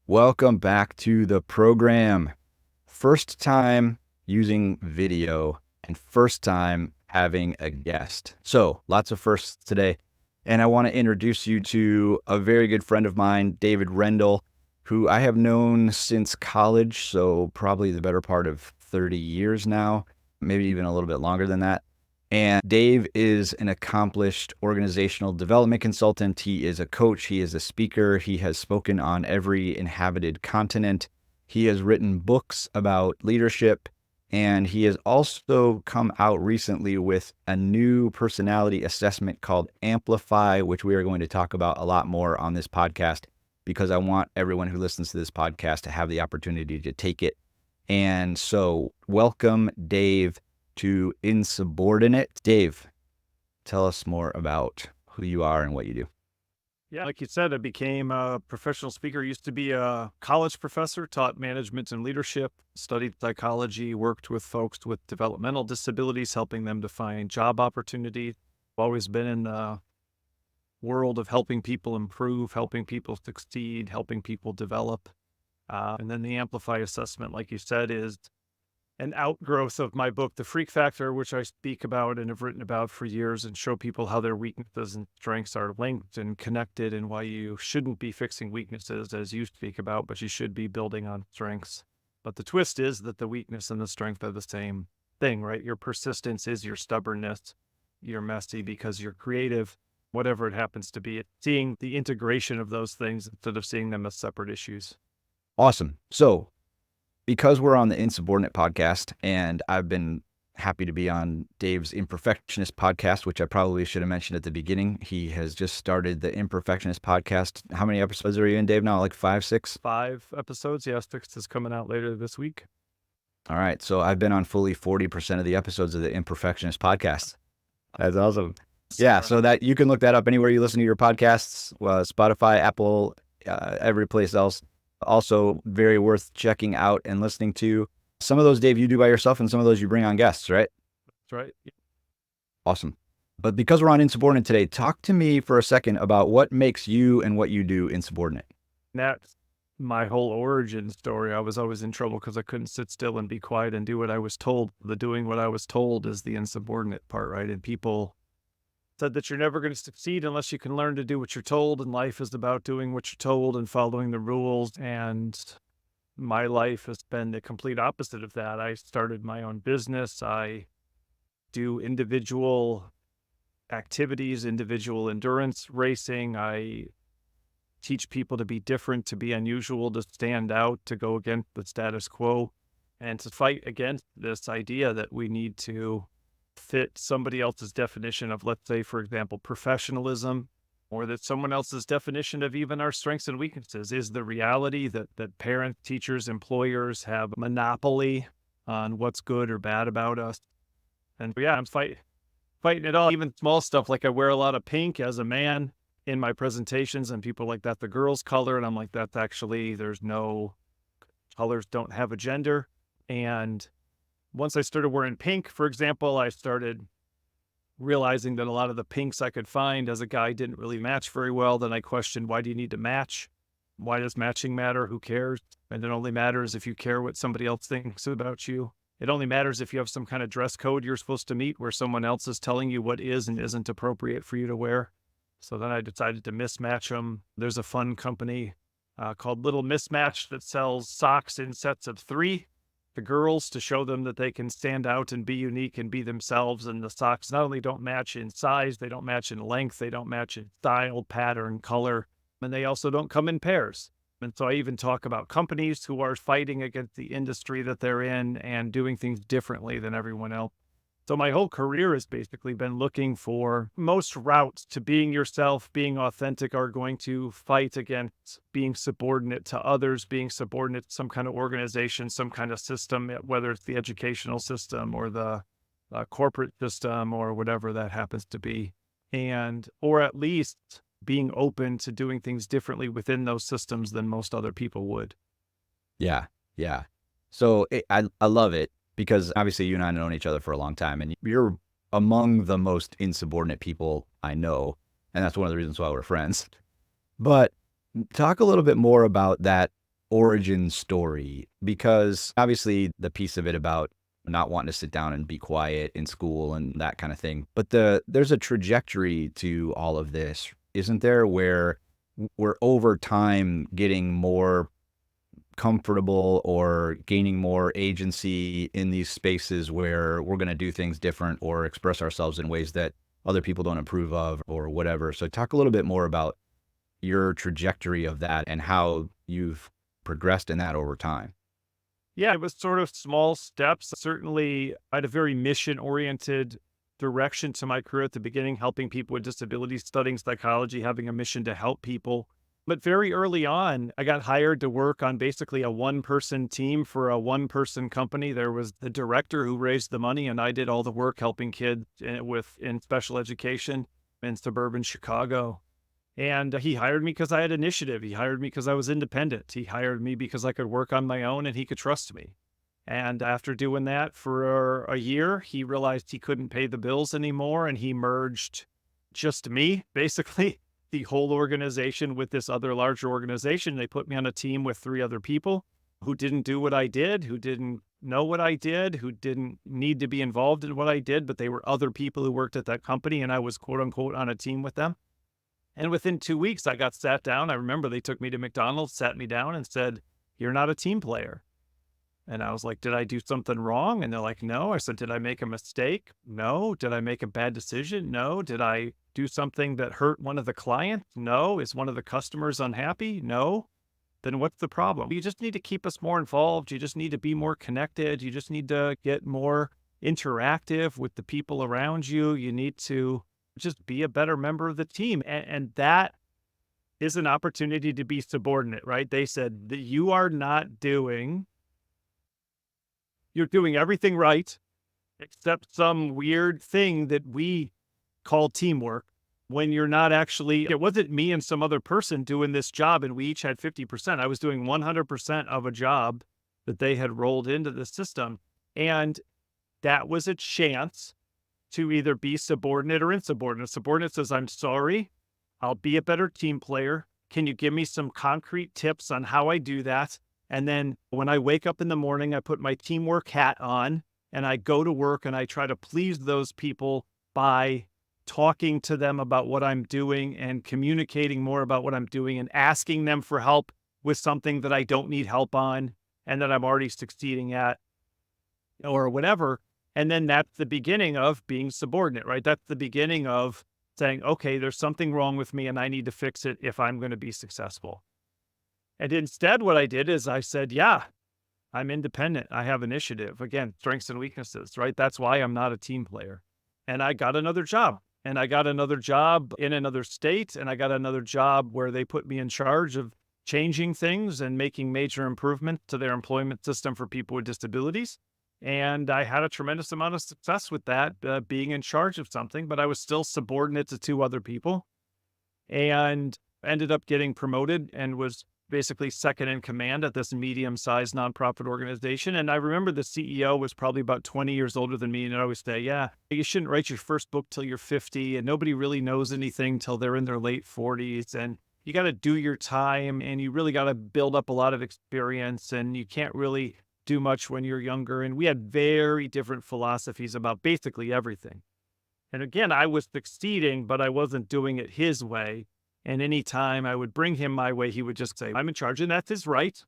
Welcome back to the program. First time using video and first time having a guest. So lots of firsts today. And I want to introduce you to a very good friend of mine, David Rendall, who I have known since college. So probably the better part of 30 years now, maybe even a little bit longer than that. And Dave is an accomplished organizational development consultant. He is a coach. He is a speaker. He has spoken on every inhabited continent. He has written books about leadership. And he has also come out recently with a new personality assessment called Amplifi, which we are going to talk about a lot more on this podcast because I want everyone who listens to this podcast to have the opportunity to take it. And so welcome, Dave, to Insubordinate. Dave, tell us more about who you are and what you do. Yeah, like you said, I became a professional speaker. Used to be a college professor, taught management and leadership, studied psychology, worked with folks with developmental disabilities, helping them to find job opportunities. Always been in the world of helping people improve, helping people succeed, helping people develop. And then the Amplify assessment, like you said, is an outgrowth of my book, The Freak Factor, which I speak about and have written about for years and show people how their weaknesses and strengths are linked and connected and why you shouldn't be fixing weaknesses as you speak about, but you should be building on strengths. But the twist is that the weakness and the strength are the same thing, right? Your persistence is your stubbornness. You're messy because you're creative, whatever it happens to be. It's seeing the integration of those things instead of seeing them as separate issues. Awesome. So because we're on the Insubordinate podcast, and I've been happy to be on Dave's Imperfectionist podcast, which I probably should have mentioned at the beginning. He has just started the Imperfectionist podcast. How many episodes are you in, Dave, now? Like 5, 6? 5 episodes. Yeah, 6 is coming out later this week. All right. So I've been on fully 40% of the episodes of the Imperfectionist podcast. That's awesome. Yeah. So that you can look that up anywhere you listen to your podcasts, Spotify, Apple, every place else. Also very worth checking out and listening to. Some of those, Dave, you do by yourself, and some of those you bring on guests, right? That's right. Awesome. But because we're on Insubordinate today, talk to me for a second about what makes you and what you do insubordinate. That's my whole origin story. I was always in trouble because I couldn't sit still and be quiet and do what I was told. The doing what I was told is the insubordinate part, right? And people said that you're never going to succeed unless you can learn to do what you're told, and life is about doing what you're told and following the rules. And my life has been the complete opposite of that. I started my own business. I do individual activities, individual endurance racing. I teach people to be different, to be unusual, to stand out, to go against the status quo, and to fight against this idea that we need to fit somebody else's definition of, let's say, for example, professionalism, or that someone else's definition of even our strengths and weaknesses is the reality that parents, teachers, employers have a monopoly on what's good or bad about us. And yeah, I'm fighting it all, even small stuff like I wear a lot of pink as a man in my presentations, and people like that the girl's color, and I'm like, that's actually, there's no, colors don't have a gender. And once I started wearing pink, for example, I started realizing that a lot of the pinks I could find as a guy didn't really match very well. Then I questioned, why do you need to match? Why does matching matter? Who cares? And it only matters if you care what somebody else thinks about you. It only matters if you have some kind of dress code you're supposed to meet where someone else is telling you what is and isn't appropriate for you to wear. So then I decided to mismatch them. There's a fun company called Little Mismatch that sells socks in sets of 3 to girls to show them that they can stand out and be unique and be themselves. And the socks not only don't match in size, they don't match in length, they don't match in style, pattern, color, and they also don't come in pairs. And so I even talk about companies who are fighting against the industry that they're in and doing things differently than everyone else. So my whole career has basically been looking for most routes to being yourself, being authentic, are going to fight against being subordinate to others, being subordinate to some kind of organization, some kind of system, whether it's the educational system or the corporate system or whatever that happens to be. And, or at least being open to doing things differently within those systems than most other people would. Yeah. Yeah. So I love it. Because obviously you and I have known each other for a long time, and you're among the most insubordinate people I know, and that's one of the reasons why we're friends. But talk a little bit more about that origin story, because obviously the piece of it about not wanting to sit down and be quiet in school and that kind of thing. But there's a trajectory to all of this, isn't there, where we're over time getting more comfortable or gaining more agency in these spaces where we're going to do things different or express ourselves in ways that other people don't approve of or whatever. So talk a little bit more about your trajectory of that and how you've progressed in that over time. Yeah, it was sort of small steps. Certainly, I had a very mission-oriented direction to my career at the beginning, helping people with disabilities, studying psychology, having a mission to help people. But very early on, I got hired to work on basically a one-person team for a one-person company. There was the director who raised the money, and I did all the work helping kids in special education in suburban Chicago. And he hired me because I had initiative. He hired me because I was independent. He hired me because I could work on my own and he could trust me. And after doing that for a year, he realized he couldn't pay the bills anymore. And he merged just me, basically, the whole organization with this other larger organization. They put me on a team with 3 other people who didn't do what I did, who didn't know what I did, who didn't need to be involved in what I did, but they were other people who worked at that company. And I was, quote unquote, on a team with them. And within 2 weeks, I got sat down. I remember they took me to McDonald's, sat me down and said, "You're not a team player." And I was like, "Did I do something wrong?" And they're like, "No." I said, "Did I make a mistake?" "No." "Did I make a bad decision?" "No." "Did I do something that hurt one of the clients?" "No." "Is one of the customers unhappy?" "No." "Then what's the problem?" "You just need to keep us more involved. You just need to be more connected. You just need to get more interactive with the people around you. You need to just be a better member of the team." And that is an opportunity to be subordinate, right? They said that you're doing everything right, except some weird thing that we call teamwork when you're not actually, it wasn't me and some other person doing this job and we each had 50%. I was doing 100% of a job that they had rolled into the system. And that was a chance to either be subordinate or insubordinate. Subordinate says, "I'm sorry, I'll be a better team player. Can you give me some concrete tips on how I do that?" And then when I wake up in the morning, I put my teamwork hat on and I go to work and I try to please those people by talking to them about what I'm doing and communicating more about what I'm doing and asking them for help with something that I don't need help on and that I'm already succeeding at or whatever. And then that's the beginning of being subordinate, right? That's the beginning of saying, "Okay, there's something wrong with me and I need to fix it if I'm going to be successful." And instead, what I did is I said, "Yeah, I'm independent. I have initiative." Again, strengths and weaknesses, right? That's why I'm not a team player. And I got another job. And I got another job in another state. And I got another job where they put me in charge of changing things and making major improvements to their employment system for people with disabilities. And I had a tremendous amount of success with that, being in charge of something, but I was still subordinate to 2 other people and ended up getting promoted and was basically second in command at this medium-sized nonprofit organization. And I remember the CEO was probably about 20 years older than me. And I always say, "Yeah, you shouldn't write your first book till you're 50. And nobody really knows anything till they're in their late 40s. And you got to do your time and you really got to build up a lot of experience. And you can't really do much when you're younger." And we had very different philosophies about basically everything. And again, I was succeeding, but I wasn't doing it his way. And anytime I would bring him my way, he would just say, "I'm in charge." And that's his right.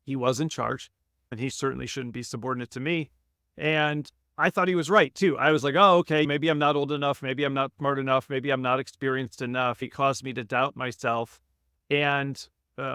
He was in charge and he certainly shouldn't be subordinate to me. And I thought he was right too. I was like, "Oh, okay, maybe I'm not old enough. Maybe I'm not smart enough. Maybe I'm not experienced enough." He caused me to doubt myself. And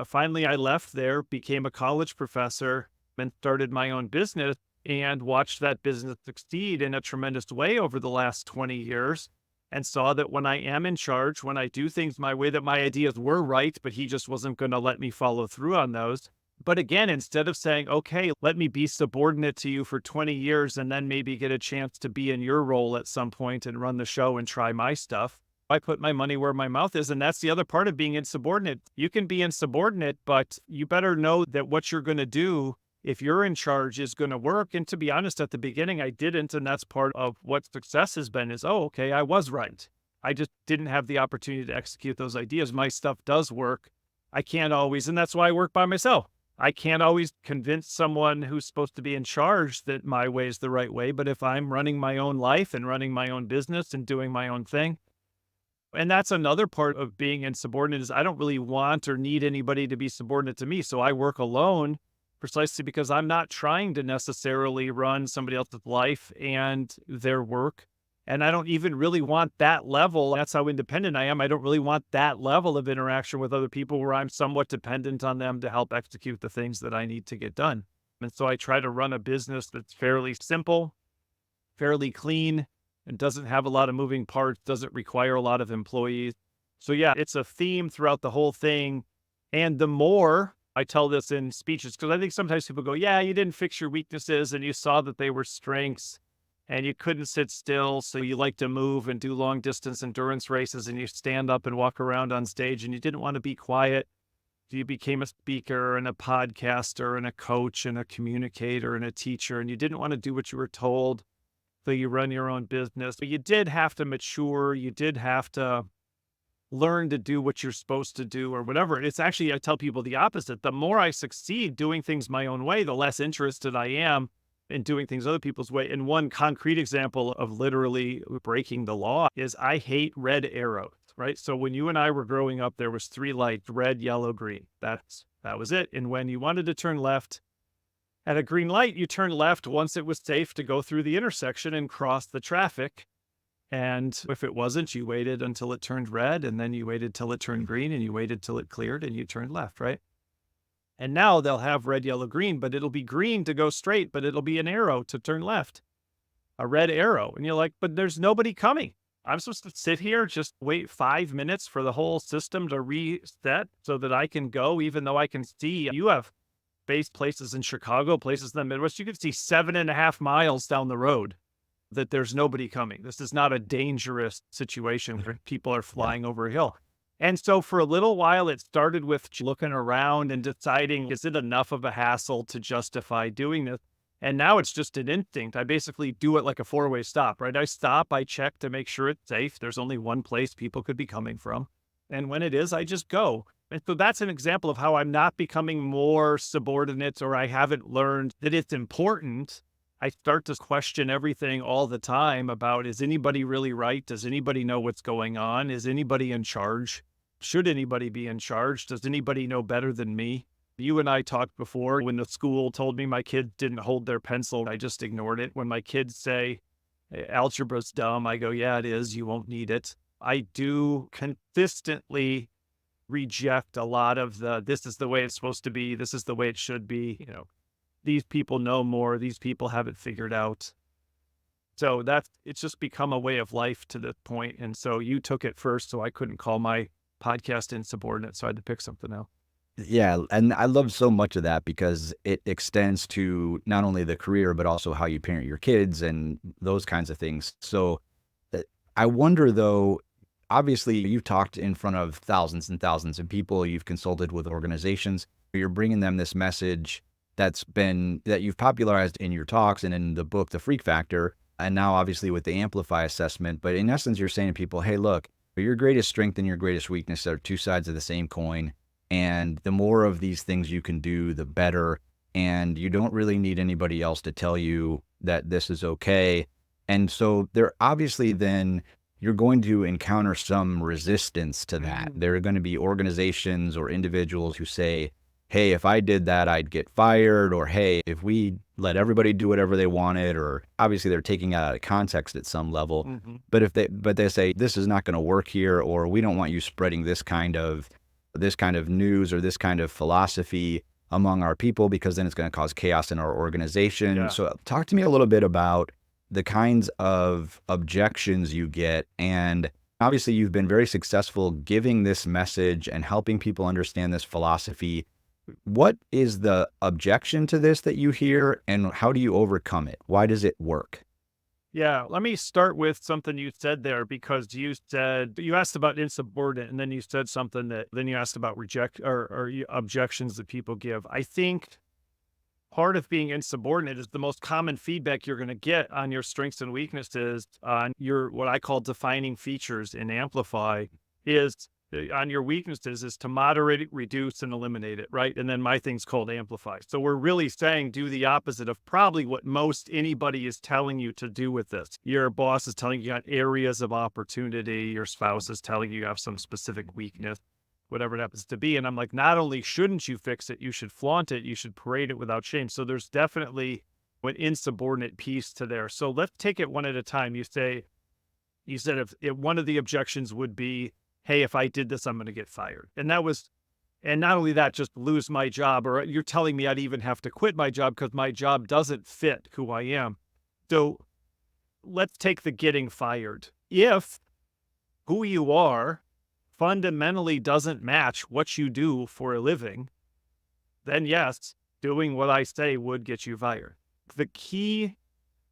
finally, I left there, became a college professor, and started my own business and watched that business succeed in a tremendous way over the last 20 years and saw that when I am in charge, when I do things my way, that my ideas were right, but he just wasn't going to let me follow through on those. But again, instead of saying, "Okay, let me be subordinate to you for 20 years and then maybe get a chance to be in your role at some point and run the show and try my stuff," I put my money where my mouth is. And that's the other part of being insubordinate. You can be insubordinate, but you better know that what you're going to do if you're in charge is going to work. And to be honest, at the beginning, I didn't. And that's part of what success has been is, "Oh, okay, I was right. I just didn't have the opportunity to execute those ideas. My stuff does work. I can't always." And that's why I work by myself. I can't always convince someone who's supposed to be in charge that my way is the right way. But if I'm running my own life and running my own business and doing my own thing, and that's another part of being insubordinate is I don't really want or need anybody to be subordinate to me. So I work alone precisely because I'm not trying to necessarily run somebody else's life and their work. And I don't even really want that level. That's how independent I am. I don't really want that level of interaction with other people where I'm somewhat dependent on them to help execute the things that I need to get done. And so I try to run a business that's fairly simple, fairly clean, and doesn't have a lot of moving parts, doesn't require a lot of employees. So yeah, it's a theme throughout the whole thing. And the more I tell this in speeches, because I think sometimes people go, yeah, you didn't fix your weaknesses and you saw that they were strengths and you couldn't sit still. So you like to move and do long distance endurance races and you stand up and walk around on stage and you didn't want to be quiet. You became a speaker and a podcaster and a coach and a communicator and a teacher, and you didn't want to do what you were told. So you run your own business. But you did have to mature. You did have to learn to do what you're supposed to do or whatever. It's actually, I tell people the opposite. The more I succeed doing things my own way, the less interested I am in doing things other people's way. And one concrete example of literally breaking the law is I hate red arrows, right? So when you and I were growing up, there was 3 lights, red, yellow, green. That was it. And when you wanted to turn left, at a green light, you turned left once it was safe to go through the intersection and cross the traffic. And if it wasn't, you waited until it turned red, and then you waited till it turned green, and you waited till it cleared, and you turned left, right? And now they'll have red, yellow, green, but it'll be green to go straight, but it'll be an arrow to turn left, a red arrow. And you're like, but there's nobody coming. I'm supposed to sit here, just wait 5 minutes for the whole system to reset so that I can go, even though I can see you have based places in Chicago, places in the Midwest, you can see 7.5 miles down the road that there's nobody coming. This is not a dangerous situation where people are flying over a hill. And so for a little while, it started with looking around and deciding, is it enough of a hassle to justify doing this? And now it's just an instinct. I basically do it like a 4-way stop, right? I stop, I check to make sure it's safe. There's only one place people could be coming from. And when it is, I just go. And so that's an example of how I'm not becoming more subordinate, or I haven't learned that it's important. I start to question everything all the time about, is anybody really right? Does anybody know what's going on? Is anybody in charge? Should anybody be in charge? Does anybody know better than me? You and I talked before when the school told me my kids didn't hold their pencil. I just ignored it. When my kids say algebra's dumb, I go, yeah, it is. You won't need it. I do consistently reject a lot of this is the way it's supposed to be. This is the way it should be. These people know more. These people have it figured out. So it's just become a way of life to this point. And so you took it first, so I couldn't call my podcast insubordinate. So I had to pick something else. Yeah, and I love so much of that because it extends to not only the career, but also how you parent your kids and those kinds of things. So I wonder though, obviously you've talked in front of thousands and thousands of people, you've consulted with organizations, you're bringing them this message that you've popularized in your talks and in the book, The Freak Factor, and now obviously with the Amplify assessment. But in essence, you're saying to people, hey, look, your greatest strength and your greatest weakness are 2 sides of the same coin. And the more of these things you can do, the better. And you don't really need anybody else to tell you that this is okay. And so there obviously then you're going to encounter some resistance to that. There are going to be organizations or individuals who say, hey, if I did that, I'd get fired. Or, hey, if we let everybody do whatever they wanted, or obviously they're taking it out of context at some level. But they say, this is not going to work here, or we don't want you spreading this kind of news or this kind of philosophy among our people, because then it's going to cause chaos in our organization. Yeah. So talk to me a little bit about the kinds of objections you get. And obviously you've been very successful giving this message and helping people understand this philosophy. What is the objection to this that you hear, and how do you overcome it? Why does it work? Yeah, let me start with something you said there, because you asked about insubordinate, and then you said something then you asked about objections that people give. I think part of being insubordinate is the most common feedback you're going to get on your strengths and weaknesses, on your what I call defining features in Amplify, is on your weaknesses is to moderate it, reduce, and eliminate it, right? And then my thing's called amplify. So we're really saying do the opposite of probably what most anybody is telling you to do with this. Your boss is telling you got areas of opportunity. Your spouse is telling you have some specific weakness, whatever it happens to be. And I'm like, not only shouldn't you fix it, you should flaunt it. You should parade it without shame. So there's definitely an insubordinate piece to there. So let's take it one at a time. You said if one of the objections would be, hey, if I did this, I'm going to get fired. And not only that, just lose my job, or you're telling me I'd even have to quit my job because my job doesn't fit who I am. So let's take the getting fired. If who you are fundamentally doesn't match what you do for a living, then yes, doing what I say would get you fired. The key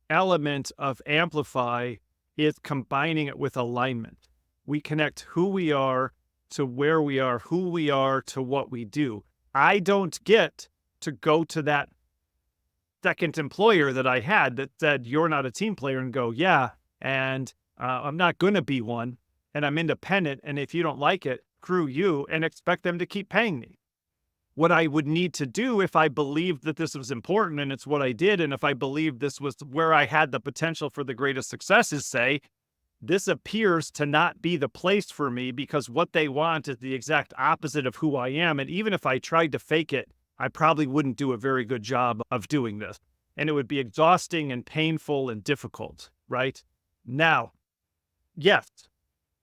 element of Amplify is combining it with alignment. We connect who we are to where we are, who we are to what we do. I don't get to go to that second employer that I had that said, you're not a team player, and go, yeah, and I'm not going to be one, and I'm independent, and if you don't like it, screw you, and expect them to keep paying me. What I would need to do if I believed that this was important and it's what I did, and if I believed this was where I had the potential for the greatest success, is say, this appears to not be the place for me because what they want is the exact opposite of who I am. And even if I tried to fake it, I probably wouldn't do a very good job of doing this. And it would be exhausting and painful and difficult, right? Now, yes,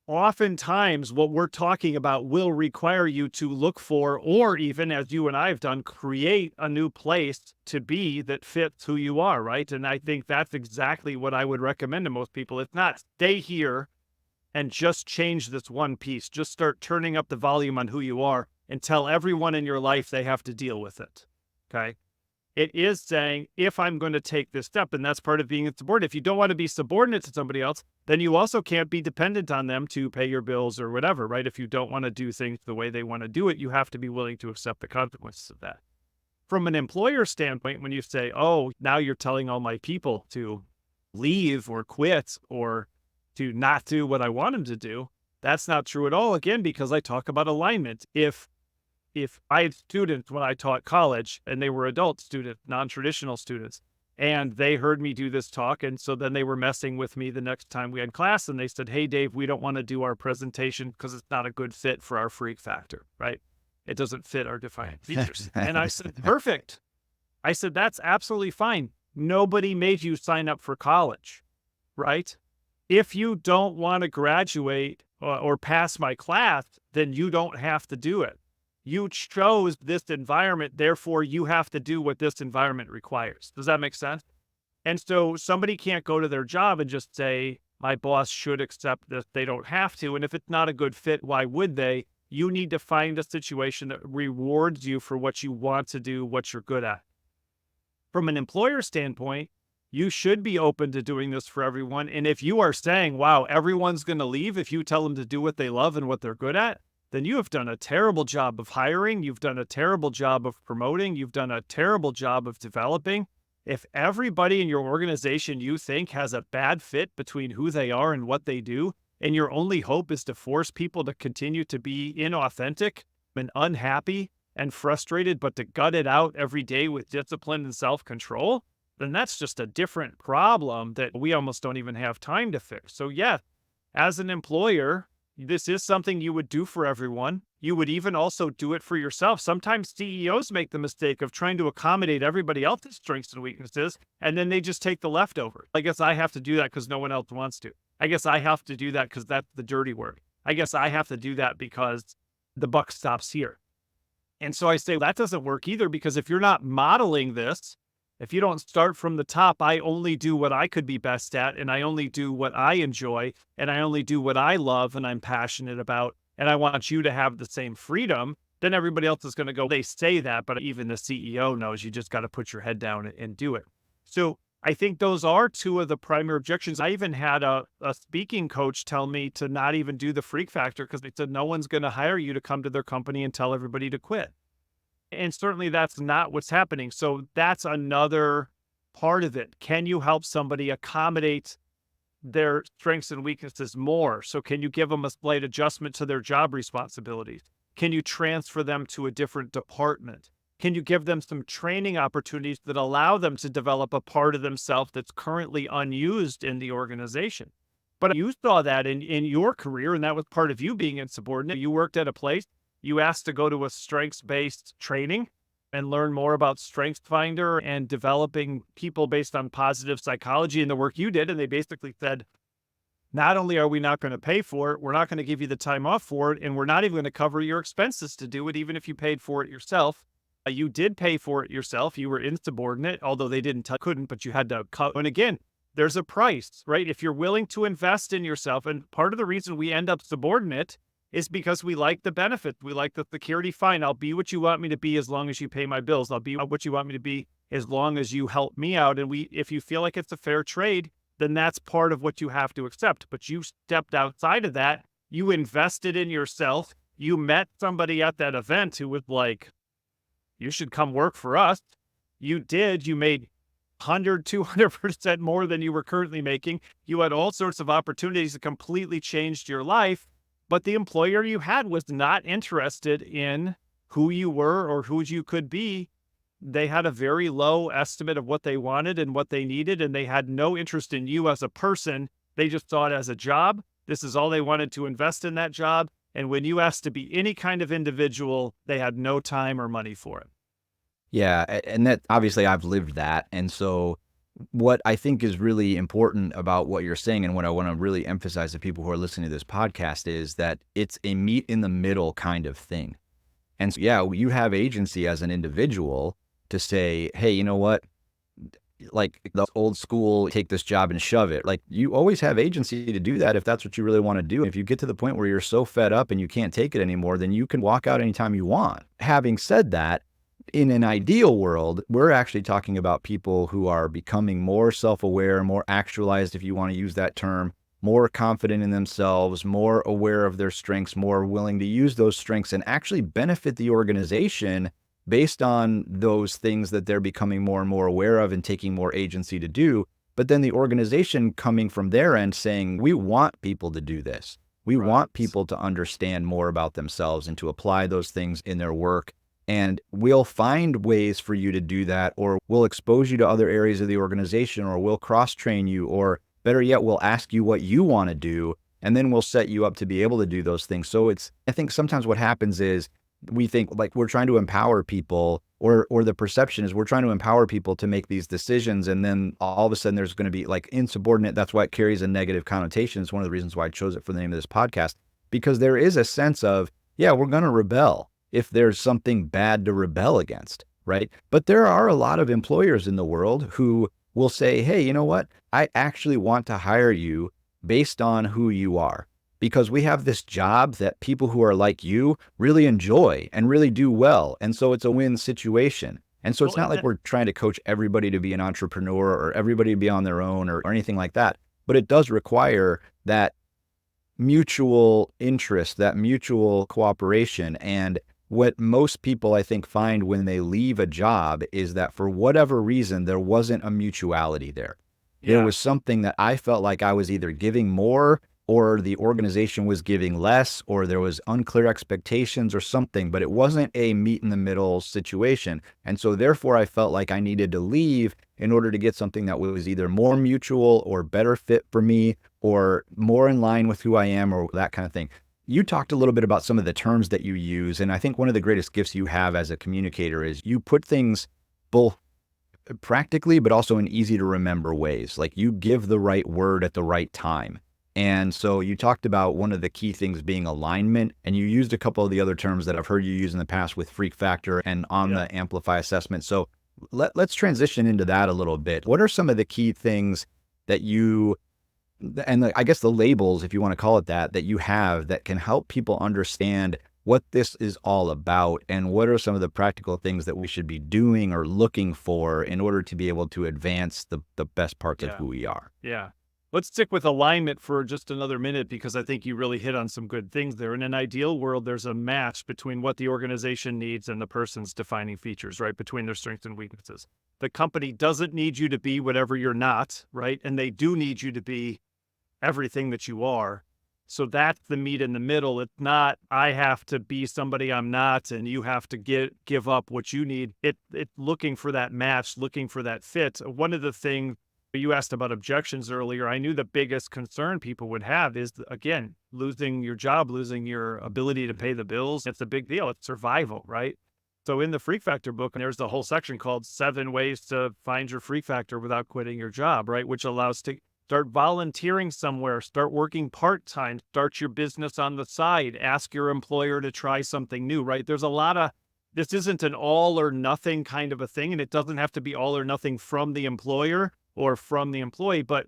oftentimes what we're talking about will require you to look for, or even as you and I have done, create a new place to be that fits who you are, right? And I think that's exactly what I would recommend to most people. It's not stay here and just change this one piece. Just start turning up the volume on who you are and tell everyone in your life they have to deal with it, okay? It is saying, if I'm going to take this step, and that's part of being insubordinate. If you don't want to be subordinate to somebody else, then you also can't be dependent on them to pay your bills or whatever, right? If you don't want to do things the way they want to do it, you have to be willing to accept the consequences of that. From an employer standpoint, when you say, oh, now you're telling all my people to leave or quit or to not do what I want them to do, that's not true at all, again, because I talk about alignment. If I had students when I taught college and they were adult students, non-traditional students, and they heard me do this talk, and so then they were messing with me the next time we had class, and they said, hey, Dave, we don't want to do our presentation because it's not a good fit for our freak factor, right? It doesn't fit our defining features. And I said, perfect. I said, that's absolutely fine. Nobody made you sign up for college, right? If you don't want to graduate or pass my class, then you don't have to do it. You chose this environment, therefore you have to do what this environment requires. Does that make sense? And so somebody can't go to their job and just say, my boss should accept this. They don't have to. And if it's not a good fit, why would they? You need to find a situation that rewards you for what you want to do, what you're good at. From an employer standpoint, you should be open to doing this for everyone. And if you are saying, wow, everyone's going to leave if you tell them to do what they love and what they're good at, then you have done a terrible job of hiring. You've done a terrible job of promoting. You've done a terrible job of developing. If everybody in your organization you think has a bad fit between who they are and what they do, and your only hope is to force people to continue to be inauthentic and unhappy and frustrated, but to gut it out every day with discipline and self-control, then that's just a different problem that we almost don't even have time to fix. So yeah, as an employer, this is something you would do for everyone. You would even also do it for yourself. Sometimes CEOs make the mistake of trying to accommodate everybody else's strengths and weaknesses, and then they just take the leftover. I guess I have to do that because no one else wants to. I guess I have to do that because that's the dirty work. I guess I have to do that because the buck stops here. And so I say that doesn't work either, because if you're not modeling this, if you don't start from the top, I only do what I could be best at, and I only do what I enjoy, and I only do what I love and I'm passionate about, and I want you to have the same freedom, then everybody else is going to go, they say that, but even the CEO knows you just got to put your head down and do it. So I think those are two of the primary objections. I even had a speaking coach tell me to not even do the freak factor because they said no one's going to hire you to come to their company and tell everybody to quit. And certainly that's not what's happening. So that's another part of it. Can you help somebody accommodate their strengths and weaknesses more? So can you give them a slight adjustment to their job responsibilities? Can you transfer them to a different department? Can you give them some training opportunities that allow them to develop a part of themselves that's currently unused in the organization? But you saw that in your career, and that was part of you being insubordinate. You worked at a place, you asked to go to a strengths-based training and learn more about StrengthsFinder and developing people based on positive psychology and the work you did. And they basically said, not only are we not going to pay for it, we're not going to give you the time off for it, and we're not even going to cover your expenses to do it, even if you paid for it yourself. You did pay for it yourself. You were insubordinate, although they couldn't, but you had to cut. And again, there's a price, right? If you're willing to invest in yourself, and part of the reason we end up subordinate is because we like the benefit. We like the security. Fine, I'll be what you want me to be as long as you pay my bills. I'll be what you want me to be as long as you help me out. And if you feel like it's a fair trade, then that's part of what you have to accept. But you stepped outside of that. You invested in yourself. You met somebody at that event who was like, you should come work for us. You did. You made 100, 200% more than you were currently making. You had all sorts of opportunities that completely changed your life. But the employer you had was not interested in who you were or who you could be. They had a very low estimate of what they wanted and what they needed, and they had no interest in you as a person. They just saw it as a job. This is all they wanted to invest in that job. And when you asked to be any kind of individual, they had no time or money for it. Yeah, and that obviously I've lived that. And so what I think is really important about what you're saying and what I want to really emphasize to people who are listening to this podcast is that it's a meet in the middle kind of thing. And so, yeah, you have agency as an individual to say, hey, you know what? Like the old school, take this job and shove it. Like you always have agency to do that if that's what you really want to do. If you get to the point where you're so fed up and you can't take it anymore, then you can walk out anytime you want. Having said that, in an ideal world, we're actually talking about people who are becoming more self-aware, more actualized, if you want to use that term, more confident in themselves, more aware of their strengths, more willing to use those strengths and actually benefit the organization based on those things that they're becoming more and more aware of and taking more agency to do. But then the organization coming from their end saying, we want people to do this. We want people to understand more about themselves and to apply those things in their work. And we'll find ways for you to do that, or we'll expose you to other areas of the organization, or we'll cross-train you, or better yet, we'll ask you what you want to do, and then we'll set you up to be able to do those things. So I think sometimes what happens is we think like we're trying to empower people, or the perception is we're trying to empower people to make these decisions. And then all of a sudden there's going to be like insubordinate. That's why it carries a negative connotation. It's one of the reasons why I chose it for the name of this podcast, because there is a sense of, yeah, we're going to rebel if there's something bad to rebel against, right? But there are a lot of employers in the world who will say, hey, you know what? I actually want to hire you based on who you are, because we have this job that people who are like you really enjoy and really do well. And so it's a win situation. And so it's not like we're trying to coach everybody to be an entrepreneur or everybody to be on their own or anything like that. But it does require that mutual interest, that mutual cooperation. And what most people, I think, find when they leave a job is that for whatever reason, there wasn't a mutuality there. Yeah. There was something that I felt like I was either giving more or the organization was giving less, or there was unclear expectations or something, but it wasn't a meet in the middle situation. And so therefore I felt like I needed to leave in order to get something that was either more mutual or better fit for me or more in line with who I am or that kind of thing. You talked a little bit about some of the terms that you use. And I think one of the greatest gifts you have as a communicator is you put things both practically, but also in easy to remember ways. Like you give the right word at the right time. And so you talked about one of the key things being alignment, and you used a couple of the other terms that I've heard you use in the past with freak factor and on the Amplifi assessment. So let's transition into that a little bit. What are some of the key things that you, and I guess the labels, if you want to call it that, that you have that can help people understand what this is all about, and what are some of the practical things that we should be doing or looking for in order to be able to advance the best parts of who we are? Yeah. Let's stick with alignment for just another minute, because I think you really hit on some good things there. In an ideal world, there's a match between what the organization needs and the person's defining features, right? Between their strengths and weaknesses. The company doesn't need you to be whatever you're not, right? And they do need you to be everything that you are. So that's the meet in the middle. It's not, I have to be somebody I'm not, and you have to give up what you need. It's looking for that match, looking for that fit. One of the things you asked about objections earlier, I knew the biggest concern people would have is, again, losing your job, losing your ability to pay the bills. It's a big deal. It's survival, right? So in the Freak Factor book, there's the whole section called 7 Ways to Find Your Freak Factor Without Quitting Your Job, right? Which allows to start volunteering somewhere, start working part-time, start your business on the side, ask your employer to try something new, right? There's a lot of, this isn't an all or nothing kind of a thing, and it doesn't have to be all or nothing from the employer or from the employee, but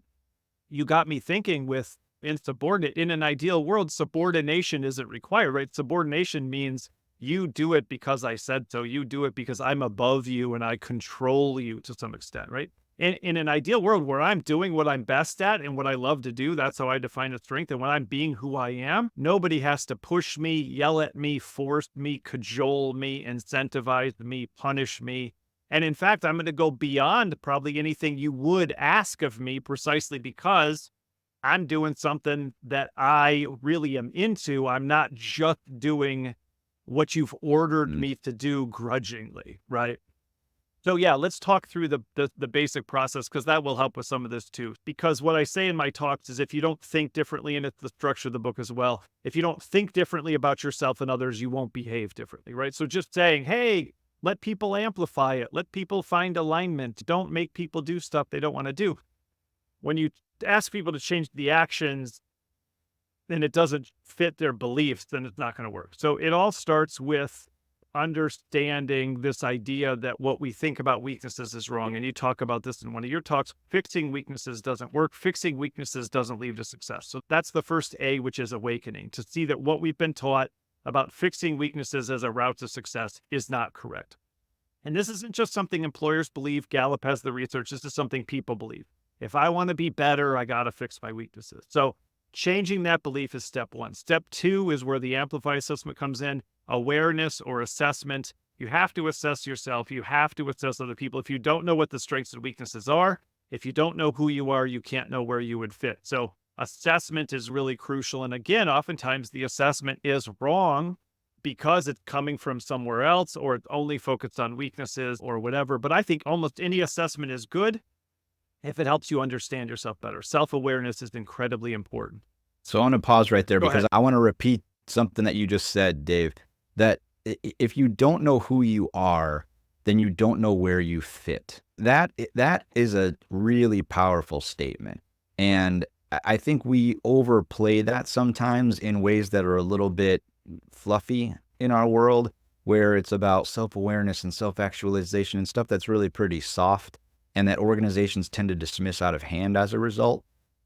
you got me thinking with insubordinate. In an ideal world, subordination isn't required, right? Subordination means you do it because I said so. You do it because I'm above you and I control you to some extent, right? In an ideal world where I'm doing what I'm best at and what I love to do, that's how I define a strength. And when I'm being who I am, nobody has to push me, yell at me, force me, cajole me, incentivize me, punish me. And in fact, I'm going to go beyond probably anything you would ask of me, precisely because I'm doing something that I really am into. I'm not just doing what you've ordered me to do grudgingly, right? So yeah, let's talk through the basic process, because that will help with some of this too. Because what I say in my talks is, if you don't think differently, and it's the structure of the book as well, if you don't think differently about yourself and others, you won't behave differently, right? So just saying, hey, let people amplify it. Let people find alignment. Don't make people do stuff they don't want to do. When you ask people to change the actions and it doesn't fit their beliefs, then it's not going to work. So it all starts with understanding this idea that what we think about weaknesses is wrong. And you talk about this in one of your talks. Fixing weaknesses doesn't work. Fixing weaknesses doesn't lead to success. So that's the first A, which is awakening, to see that what we've been taught about fixing weaknesses as a route to success is not correct. And this isn't just something employers believe. Gallup has the research. This is something people believe. If I want to be better, I got to fix my weaknesses. So changing that belief is step one. Step two is where the Amplifi assessment comes in. Awareness or assessment. You have to assess yourself. You have to assess other people. If you don't know what the strengths and weaknesses are, if you don't know who you are, you can't know where you would fit. So assessment is really crucial. And again, oftentimes the assessment is wrong because it's coming from somewhere else, or it's only focused on weaknesses or whatever. But I think almost any assessment is good if it helps you understand yourself better. Self-awareness is incredibly important. So I want to pause right there Go because ahead. I want to repeat something that you just said, Dave, that if you don't know who you are, then you don't know where you fit. That is a really powerful statement. And I think we overplay that sometimes in ways that are a little bit fluffy in our world, where it's about self-awareness and self-actualization and stuff that's really pretty soft, and that organizations tend to dismiss out of hand as a result.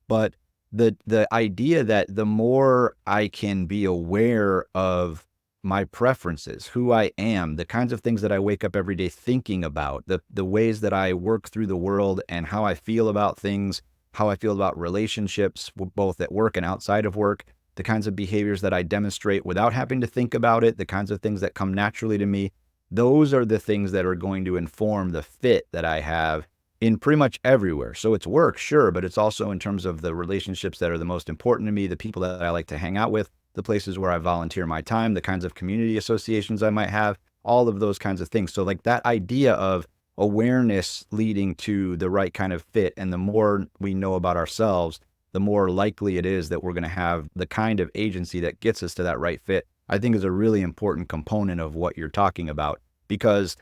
But the idea that the more I can be aware of my preferences, who I am, the kinds of things that I wake up every day thinking about, the ways that I work through the world and how I feel about things, how I feel about relationships, both at work and outside of work, the kinds of behaviors that I demonstrate without having to think about it, the kinds of things that come naturally to me, those are the things that are going to inform the fit that I have in pretty much everywhere. So it's work, sure, but it's also in terms of the relationships that are the most important to me, the people that I like to hang out with, the places where I volunteer my time, the kinds of community associations I might have, all of those kinds of things. So like that idea of awareness leading to the right kind of fit, and the more we know about ourselves, the more likely it is that we're going to have the kind of agency that gets us to that right fit, I think is a really important component of what you're talking about, because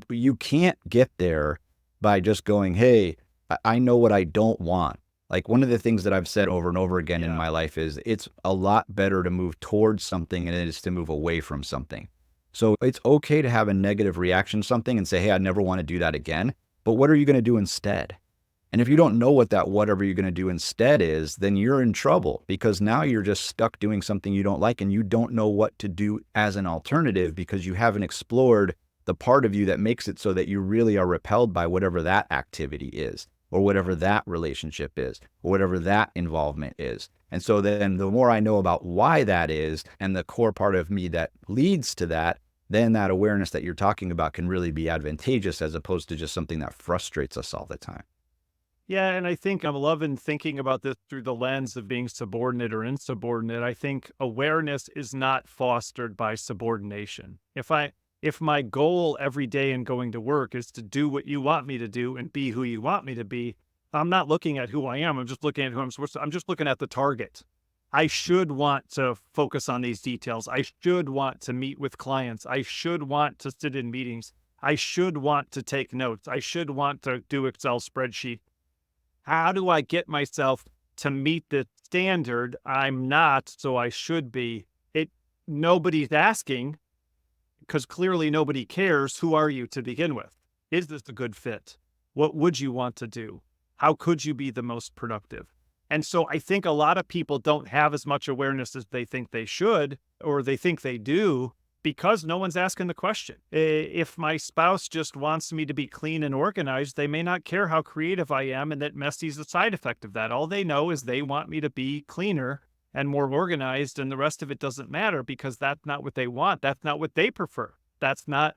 you can't get there by just going, hey, I know what I don't want. Like one of the things that I've said over and over again in my life is it's a lot better to move towards something than it is to move away from something. So it's okay to have a negative reaction to something and say, hey, I never want to do that again. But what are you going to do instead? And if you don't know what that whatever you're going to do instead is, then you're in trouble, because now you're just stuck doing something you don't like and you don't know what to do as an alternative, because you haven't explored the part of you that makes it so that you really are repelled by whatever that activity is, or whatever that relationship is, or whatever that involvement is. And so then the more I know about why that is and the core part of me that leads to that, then that awareness that you're talking about can really be advantageous, as opposed to just something that frustrates us all the time. Yeah, and I think I'm loving thinking about this through the lens of being subordinate or insubordinate. I think awareness is not fostered by subordination. If my goal every day in going to work is to do what you want me to do and be who you want me to be, I'm not looking at who I am. I'm just looking at who I'm supposed to. I'm just looking at the target. I should want to focus on these details. I should want to meet with clients. I should want to sit in meetings. I should want to take notes. I should want to do Excel spreadsheet. How do I get myself to meet the standard I'm not, so I should be? It Nobody's asking because clearly nobody cares. Who are you to begin with? Is this a good fit? What would you want to do? How could you be the most productive? And so I think a lot of people don't have as much awareness as they think they should, or they think they do, because no one's asking the question. If my spouse just wants me to be clean and organized, they may not care how creative I am, and that messy is a side effect of that. All they know is they want me to be cleaner and more organized, and the rest of it doesn't matter because that's not what they want. That's not what they prefer. That's not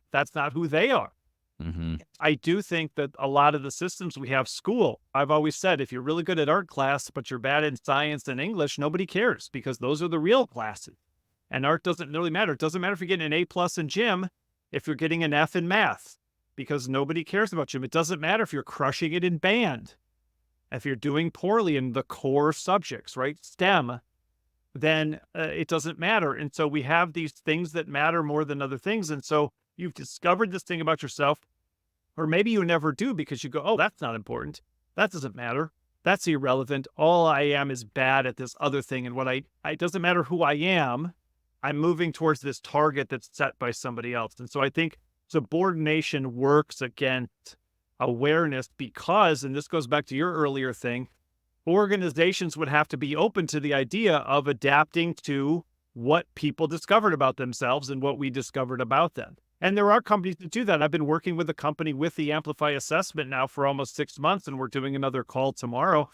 who they are. Mm-hmm. I do think that a lot of the systems we have, school, I've always said, if you're really good at art class, but you're bad in science and English, nobody cares because those are the real classes. And art doesn't really matter. It doesn't matter if you're getting an A+ in gym, if you're getting an F in math, because nobody cares about gym. It doesn't matter if you're crushing it in band. If you're doing poorly in the core subjects, right? STEM, then it doesn't matter. And so we have these things that matter more than other things. And so you've discovered this thing about yourself, or maybe you never do because you go, oh, that's not important. That doesn't matter. That's irrelevant. All I am is bad at this other thing. And it doesn't matter who I am. I'm moving towards this target that's set by somebody else. And so I think subordination works against awareness because, and this goes back to your earlier thing, organizations would have to be open to the idea of adapting to what people discovered about themselves and what we discovered about them. And there are companies that do that. I've been working with a company with the Amplifi assessment now for almost 6 months, and we're doing another call tomorrow.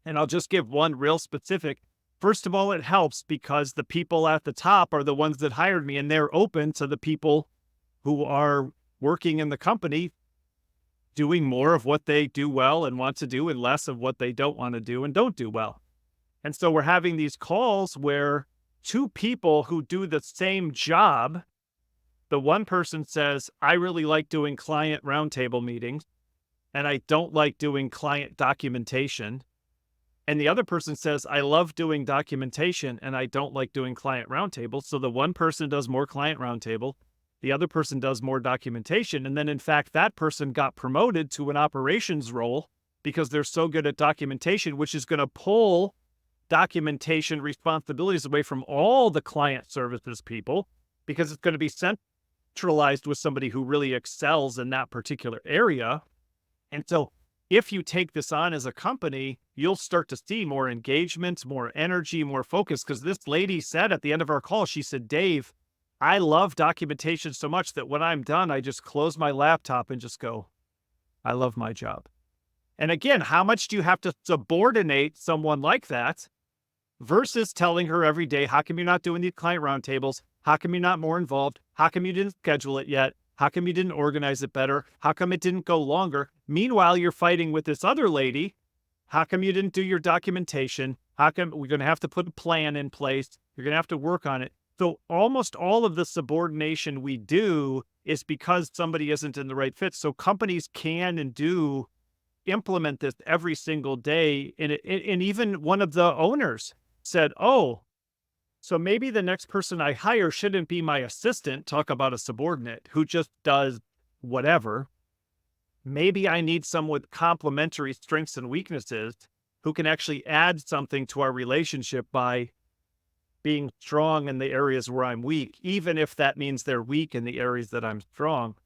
And I'll just give one real specific. First of all, it helps because the people at the top are the ones that hired me, and they're open to the people who are working in the company doing more of what they do well and want to do and less of what they don't want to do and don't do well. And so we're having these calls where two people who do the same job, the one person says, I really like doing client roundtable meetings, and I don't like doing client documentation. And the other person says, I love doing documentation, and I don't like doing client roundtables. So the one person does more client roundtable, the other person does more documentation. And then, in fact, that person got promoted to an operations role because they're so good at documentation, which is going to pull documentation responsibilities away from all the client services people because it's going to be centralized with somebody who really excels in that particular area. And so if you take this on as a company, you'll start to see more engagement, more energy, more focus. Because this lady said at the end of our call, she said, Dave, I love documentation so much that when I'm done, I just close my laptop and just go, I love my job. And again, how much do you have to subordinate someone like that versus telling her every day, how come you're not doing these client roundtables? How come you're not more involved? How come you didn't schedule it yet? How come you didn't organize it better? How come it didn't go longer? Meanwhile, you're fighting with this other lady. How come you didn't do your documentation? How come we're going to have to put a plan in place? You're going to have to work on it. So almost all of the subordination we do is because somebody isn't in the right fit. So companies can and do implement this every single day. And even one of the owners said, oh, so maybe the next person I hire shouldn't be my assistant, talk about a subordinate who just does whatever. Maybe I need someone with complementary strengths and weaknesses who can actually add something to our relationship by being strong in the areas where I'm weak, even if that means they're weak in the areas that I'm strong.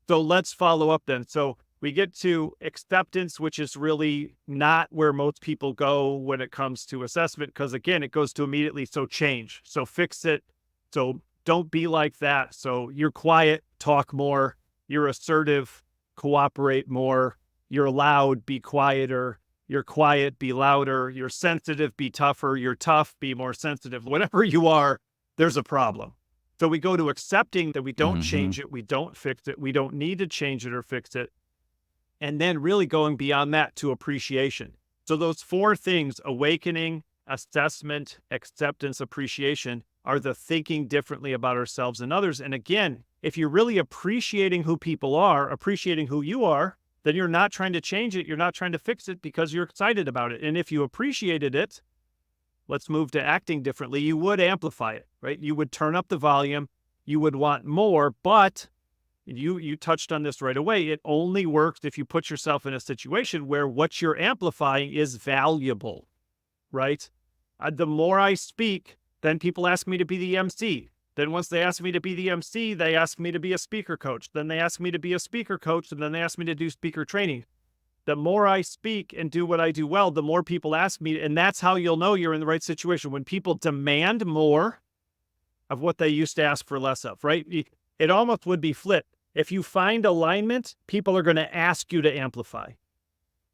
So let's follow up then. So we get to acceptance, which is really not where most people go when it comes to assessment, because again, it goes to immediately, so change, so fix it, so don't be like that. So you're quiet, talk more, you're assertive, cooperate more, you're loud, be quieter, you're quiet, be louder, you're sensitive, be tougher, you're tough, be more sensitive. Whatever you are, there's a problem. So we go to accepting that we don't change it, we don't fix it, we don't need to change it or fix it. And then really going beyond that to appreciation. So those four things, awakening, assessment, acceptance, appreciation, are the thinking differently about ourselves and others. And again, if you're really appreciating who people are, appreciating who you are, then you're not trying to change it. You're not trying to fix it because you're excited about it. And if you appreciated it, let's move to acting differently. You would amplify it, right? You would turn up the volume. You would want more, but you touched on this right away. It only works if you put yourself in a situation where what you're amplifying is valuable, right? The more I speak, then people ask me to be the MC. Then once they ask me to be the MC, they ask me to be a speaker coach. Then they ask me to be a speaker coach, and then they ask me to do speaker training. The more I speak and do what I do well, the more people ask me, and that's how you'll know you're in the right situation. When people demand more of what they used to ask for less of, right? It almost would be flipped. If you find alignment, people are going to ask you to amplify,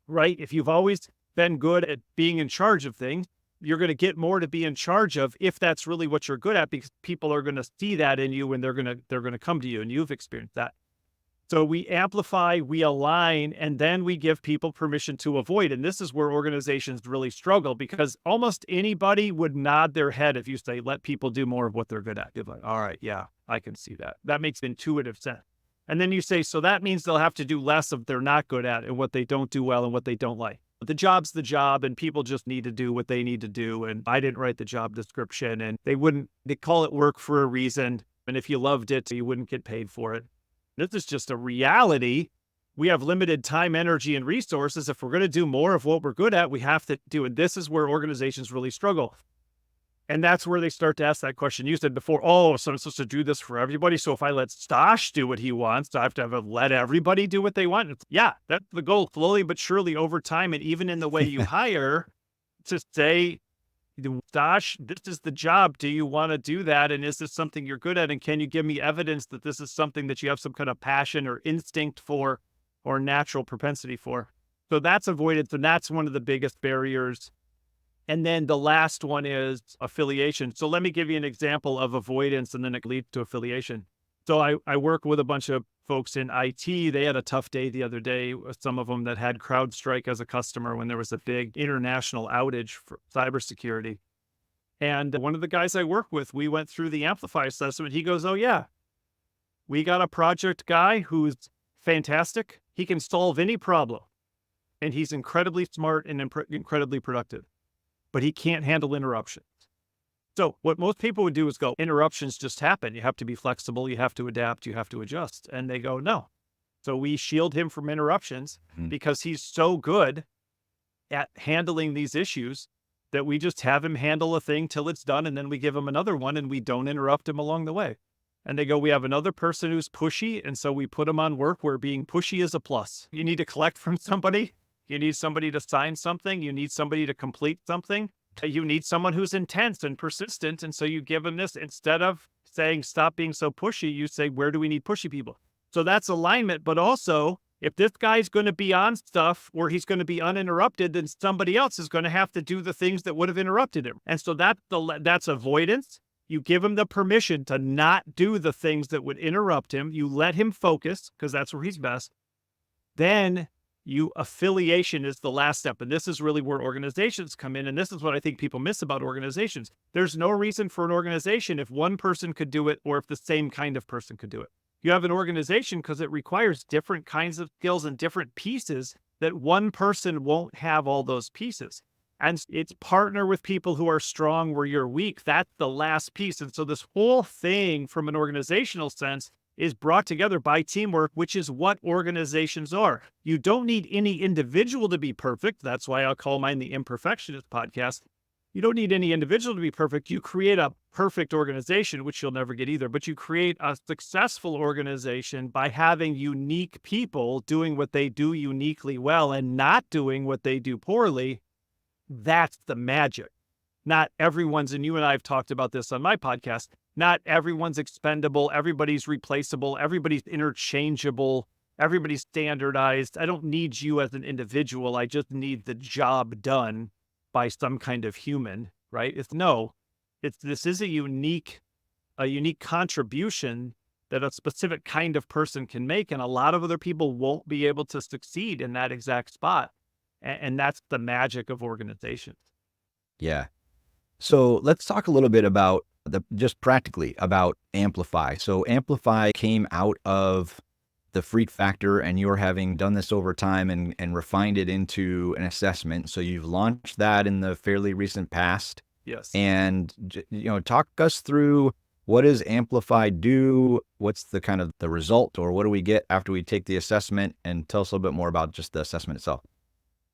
right? If you've always been good at being in charge of things, you're going to get more to be in charge of if that's really what you're good at, because people are going to see that in you and they're going to come to you, and you've experienced that. So we amplify, we align, and then we give people permission to avoid. And this is where organizations really struggle, because almost anybody would nod their head if you say, let people do more of what they're good at. You're like, all right, yeah, I can see that. That makes intuitive sense. And then you say, so that means they'll have to do less of they're not good at and what they don't do well and what they don't like. But the job's the job, and people just need to do what they need to do. And I didn't write the job description, and they call it work for a reason. And if you loved it, you wouldn't get paid for it. This is just a reality. We have limited time, energy, and resources. If we're going to do more of what we're good at, we have to do it. This is where organizations really struggle. And that's where they start to ask that question. You said before, oh, so I'm supposed to do this for everybody. So if I let Stosh do what he wants, I have to let everybody do what they want. Yeah, that's the goal, slowly but surely over time. And even in the way you hire, to say, Stosh, this is the job. Do you want to do that? And is this something you're good at? And can you give me evidence that this is something that you have some kind of passion or instinct for or natural propensity for? So that's avoidance. And that's one of the biggest barriers. And then the last one is affiliation. So let me give you an example of avoidance, and then it leads to affiliation. So I work with a bunch of folks in IT. They had a tough day the other day, some of them that had CrowdStrike as a customer when there was a big international outage for cybersecurity. And one of the guys I work with, we went through the Amplifi assessment. He goes, oh yeah, we got a project guy who's fantastic. He can solve any problem. And he's incredibly smart and incredibly productive, but he can't handle interruptions. So what most people would do is go, interruptions just happen. You have to be flexible. You have to adapt. You have to adjust. And they go, no. So we shield him from interruptions because he's so good at handling these issues that we just have him handle a thing till it's done. And then we give him another one and we don't interrupt him along the way. And they go, we have another person who's pushy. And so we put him on work where being pushy is a plus. You need to collect from somebody. You need somebody to sign something. You need somebody to complete something. You need someone who's intense and persistent. And so you give them this. Instead of saying, stop being so pushy, you say, where do we need pushy people? So that's alignment. But also, if this guy's going to be on stuff where he's going to be uninterrupted, then somebody else is going to have to do the things that would have interrupted him. And so that's avoidance. You give him the permission to not do the things that would interrupt him. You let him focus because that's where he's best. Then affiliation is the last step. And this is really where organizations come in. And this is what I think people miss about organizations. There's no reason for an organization if one person could do it or if the same kind of person could do it. You have an organization because it requires different kinds of skills and different pieces that one person won't have all those pieces. And it's partner with people who are strong where you're weak. That's the last piece. And so this whole thing from an organizational sense is brought together by teamwork, which is what organizations are. You don't need any individual to be perfect. That's why I'll call mine the Imperfectionist podcast. You don't need any individual to be perfect. You create a perfect organization, which you'll never get either, but you create a successful organization by having unique people doing what they do uniquely well and not doing what they do poorly. That's the magic. Not everyone's, and you and I have talked about this on my podcast, not everyone's expendable, everybody's replaceable, everybody's interchangeable, everybody's standardized. I don't need you as an individual. I just need the job done by some kind of human, right? This is a unique contribution that a specific kind of person can make. And a lot of other people won't be able to succeed in that exact spot. And that's the magic of organizations. Yeah. So let's talk a little bit about just practically about Amplify. So Amplify came out of the freak factor, and you're having done this over time and refined it into an assessment. So you've launched that in the fairly recent past. Yes. And, talk us through, what does Amplify do? What's the kind of the result, or what do we get after we take the assessment? And tell us a little bit more about just the assessment itself.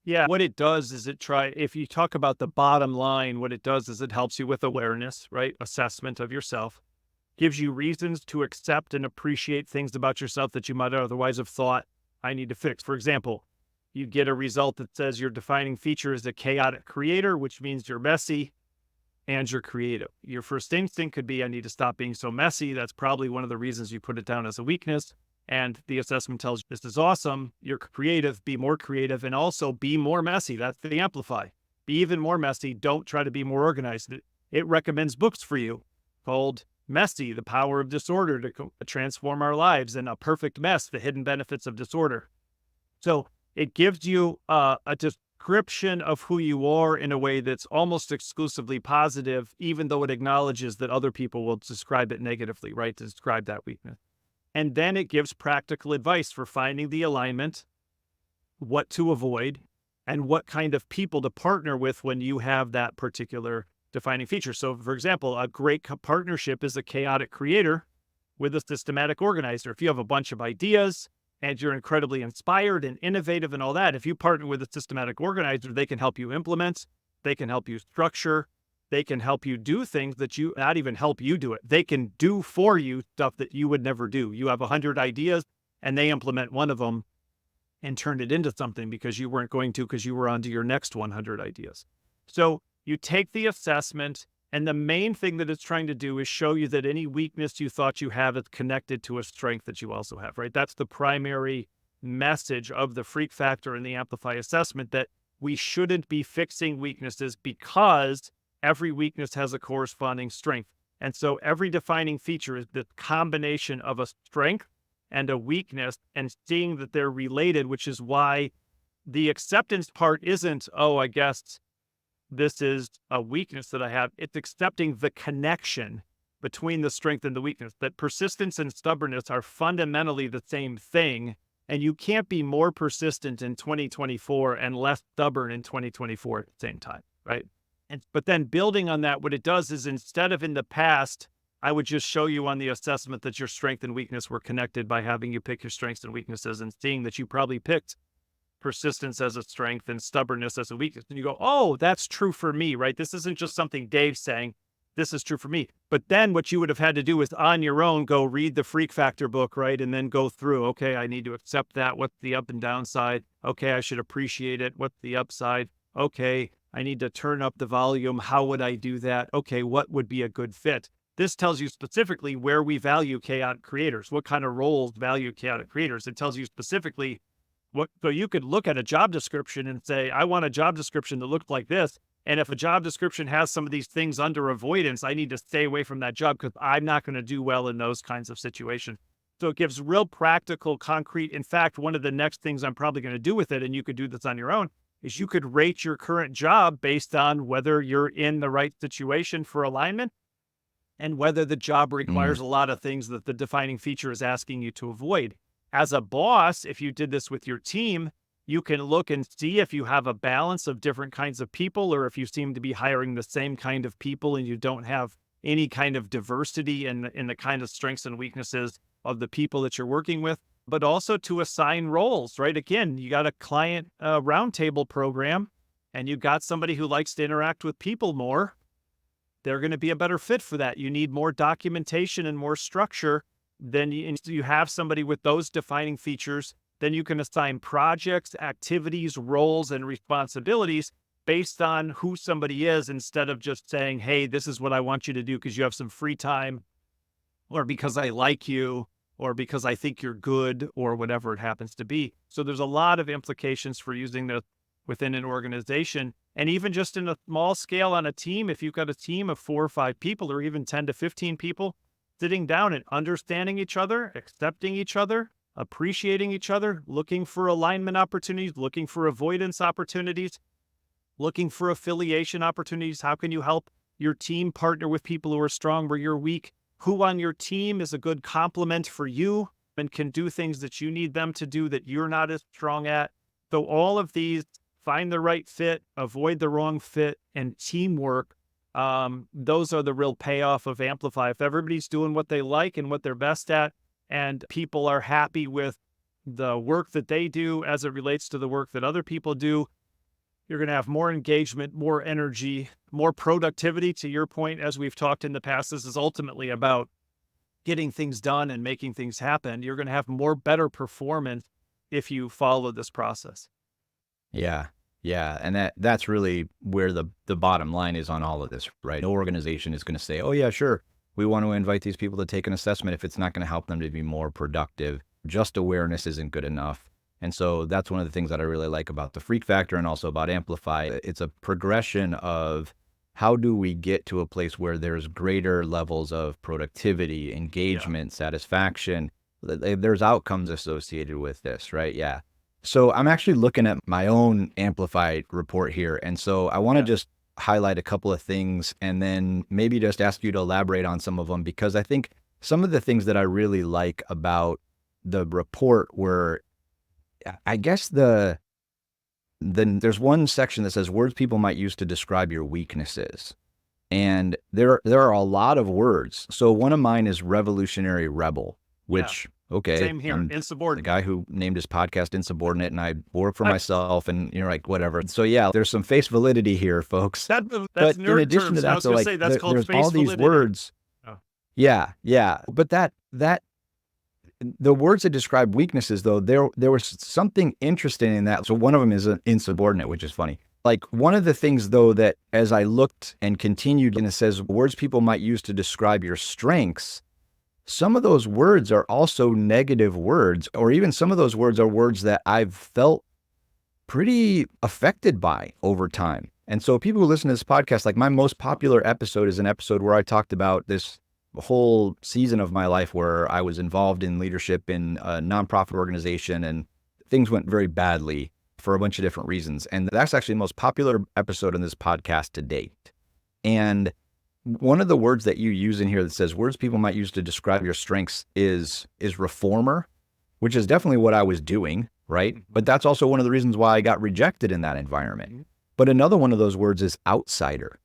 Yeah, what it does is if you talk about the bottom line, what it does is it helps you with awareness, right? Assessment of yourself, gives you reasons to accept and appreciate things about yourself that you might otherwise have thought I need to fix. For example, you get a result that says your defining feature is a chaotic creator, which means you're messy and you're creative. Your first instinct could be, I need to stop being so messy. That's probably one of the reasons you put it down as a weakness. And the assessment tells you, this is awesome. You're creative, be more creative, and also be more messy. That's the Amplify. Be even more messy. Don't try to be more organized. It recommends books for you called Messy, The Power of Disorder to Transform Our Lives, and A Perfect Mess, The Hidden Benefits of Disorder. So it gives you a description of who you are in a way that's almost exclusively positive, even though it acknowledges that other people will describe it negatively, right? To describe that weakness. And then it gives practical advice for finding the alignment, what to avoid, and what kind of people to partner with when you have that particular defining feature. So, for example, a great partnership is a chaotic creator with a systematic organizer. If you have a bunch of ideas and you're incredibly inspired and innovative and all that, if you partner with a systematic organizer, they can help you implement, they can help you structure, they can help you do things that you, not even help you do it. They can do for you stuff that you would never do. You have 100 ideas and they implement one of them and turn it into something because you weren't going to, because you were on to your next 100 ideas. So you take the assessment, and the main thing that it's trying to do is show you that any weakness you thought you have is connected to a strength that you also have, right? That's the primary message of the freak factor and the Amplify assessment, that we shouldn't be fixing weaknesses because every weakness has a corresponding strength. And so every defining feature is the combination of a strength and a weakness, and seeing that they're related, which is why the acceptance part isn't, oh, I guess this is a weakness that I have. It's accepting the connection between the strength and the weakness, that persistence and stubbornness are fundamentally the same thing. And you can't be more persistent in 2024 and less stubborn in 2024 at the same time, right? But then building on that, what it does is, instead of in the past, I would just show you on the assessment that your strength and weakness were connected by having you pick your strengths and weaknesses, and seeing that you probably picked persistence as a strength and stubbornness as a weakness. And you go, oh, that's true for me, right? This isn't just something Dave's saying. This is true for me. But then what you would have had to do is on your own, go read the Freak Factor book, right? And then go through, okay, I need to accept that. What's the up and downside? Okay, I should appreciate it. What's the upside? Okay, I need to turn up the volume. How would I do that? Okay, what would be a good fit? This tells you specifically where we value chaotic creators, what kind of roles value chaotic creators. It tells you specifically so you could look at a job description and say, I want a job description that looks like this. And if a job description has some of these things under avoidance, I need to stay away from that job because I'm not going to do well in those kinds of situations. So it gives real practical, concrete. In fact, one of the next things I'm probably going to do with it, and you could do this on your own, is you could rate your current job based on whether you're in the right situation for alignment and whether the job requires a lot of things that the defining feature is asking you to avoid. As a boss, if you did this with your team, you can look and see if you have a balance of different kinds of people, or if you seem to be hiring the same kind of people and you don't have any kind of diversity in the kind of strengths and weaknesses of the people that you're working with, but also to assign roles, right? Again, you got a client roundtable program and you got somebody who likes to interact with people more. They're going to be a better fit for that. You need more documentation and more structure. Then you have somebody with those defining features. Then you can assign projects, activities, roles, and responsibilities based on who somebody is, instead of just saying, hey, this is what I want you to do because you have some free time, or because I like you, or because I think you're good, or whatever it happens to be. So there's a lot of implications for using this within an organization. And even just in a small scale on a team, if you've got a team of 4 or 5 people, or even 10 to 15 people, sitting down and understanding each other, accepting each other, appreciating each other, looking for alignment opportunities, looking for avoidance opportunities, looking for affiliation opportunities. How can you help your team partner with people who are strong where you're weak? Who on your team is a good complement for you and can do things that you need them to do that you're not as strong at? So all of these, find the right fit, avoid the wrong fit, and teamwork, those are the real payoff of Amplify. If everybody's doing what they like and what they're best at, and people are happy with the work that they do as it relates to the work that other people do, you're going to have more engagement, more energy, more productivity. To your point, as we've talked in the past, this is ultimately about getting things done and making things happen. You're going to have better performance if you follow this process. Yeah. Yeah. And that's really where the bottom line is on all of this, right? No organization is going to say, oh yeah, sure, we want to invite these people to take an assessment if it's not going to help them to be more productive. Just awareness isn't good enough. And so that's one of the things that I really like about the Freak Factor and also about Amplify. It's a progression of how do we get to a place where there's greater levels of productivity, engagement, satisfaction. There's outcomes associated with this, right? Yeah. So I'm actually looking at my own Amplify report here. And so I want to just highlight a couple of things and then maybe just ask you to elaborate on some of them, because I think some of the things that I really like about the report were, I guess there's one section that says words people might use to describe your weaknesses. And there are a lot of words. So one of mine is revolutionary rebel, which, okay, same here, I'm insubordinate. the guy who named his podcast Insubordinate, and I work for myself, and you're like, whatever. So yeah, there's some face validity here, folks. That's but nerd in addition terms. to that, so like say, that's called there's face all these validity. words. Oh. Yeah. But that the words that describe weaknesses, though, there was something interesting in that. So one of them is an insubordinate, which is funny. Like one of the things, though, that as I looked and continued, and it says words people might use to describe your strengths, some of those words are also negative words, or even some of those words are words that I've felt pretty affected by over time. And so people who listen to this podcast, like my most popular episode is an episode where I talked about this whole season of my life where I was involved in leadership in a nonprofit organization and things went very badly for a bunch of different reasons. And that's actually the most popular episode in this podcast to date. And one of the words that you use in here that says words people might use to describe your strengths is reformer, which is definitely what I was doing, right? But that's also one of the reasons why I got rejected in that environment. But another one of those words is outsider.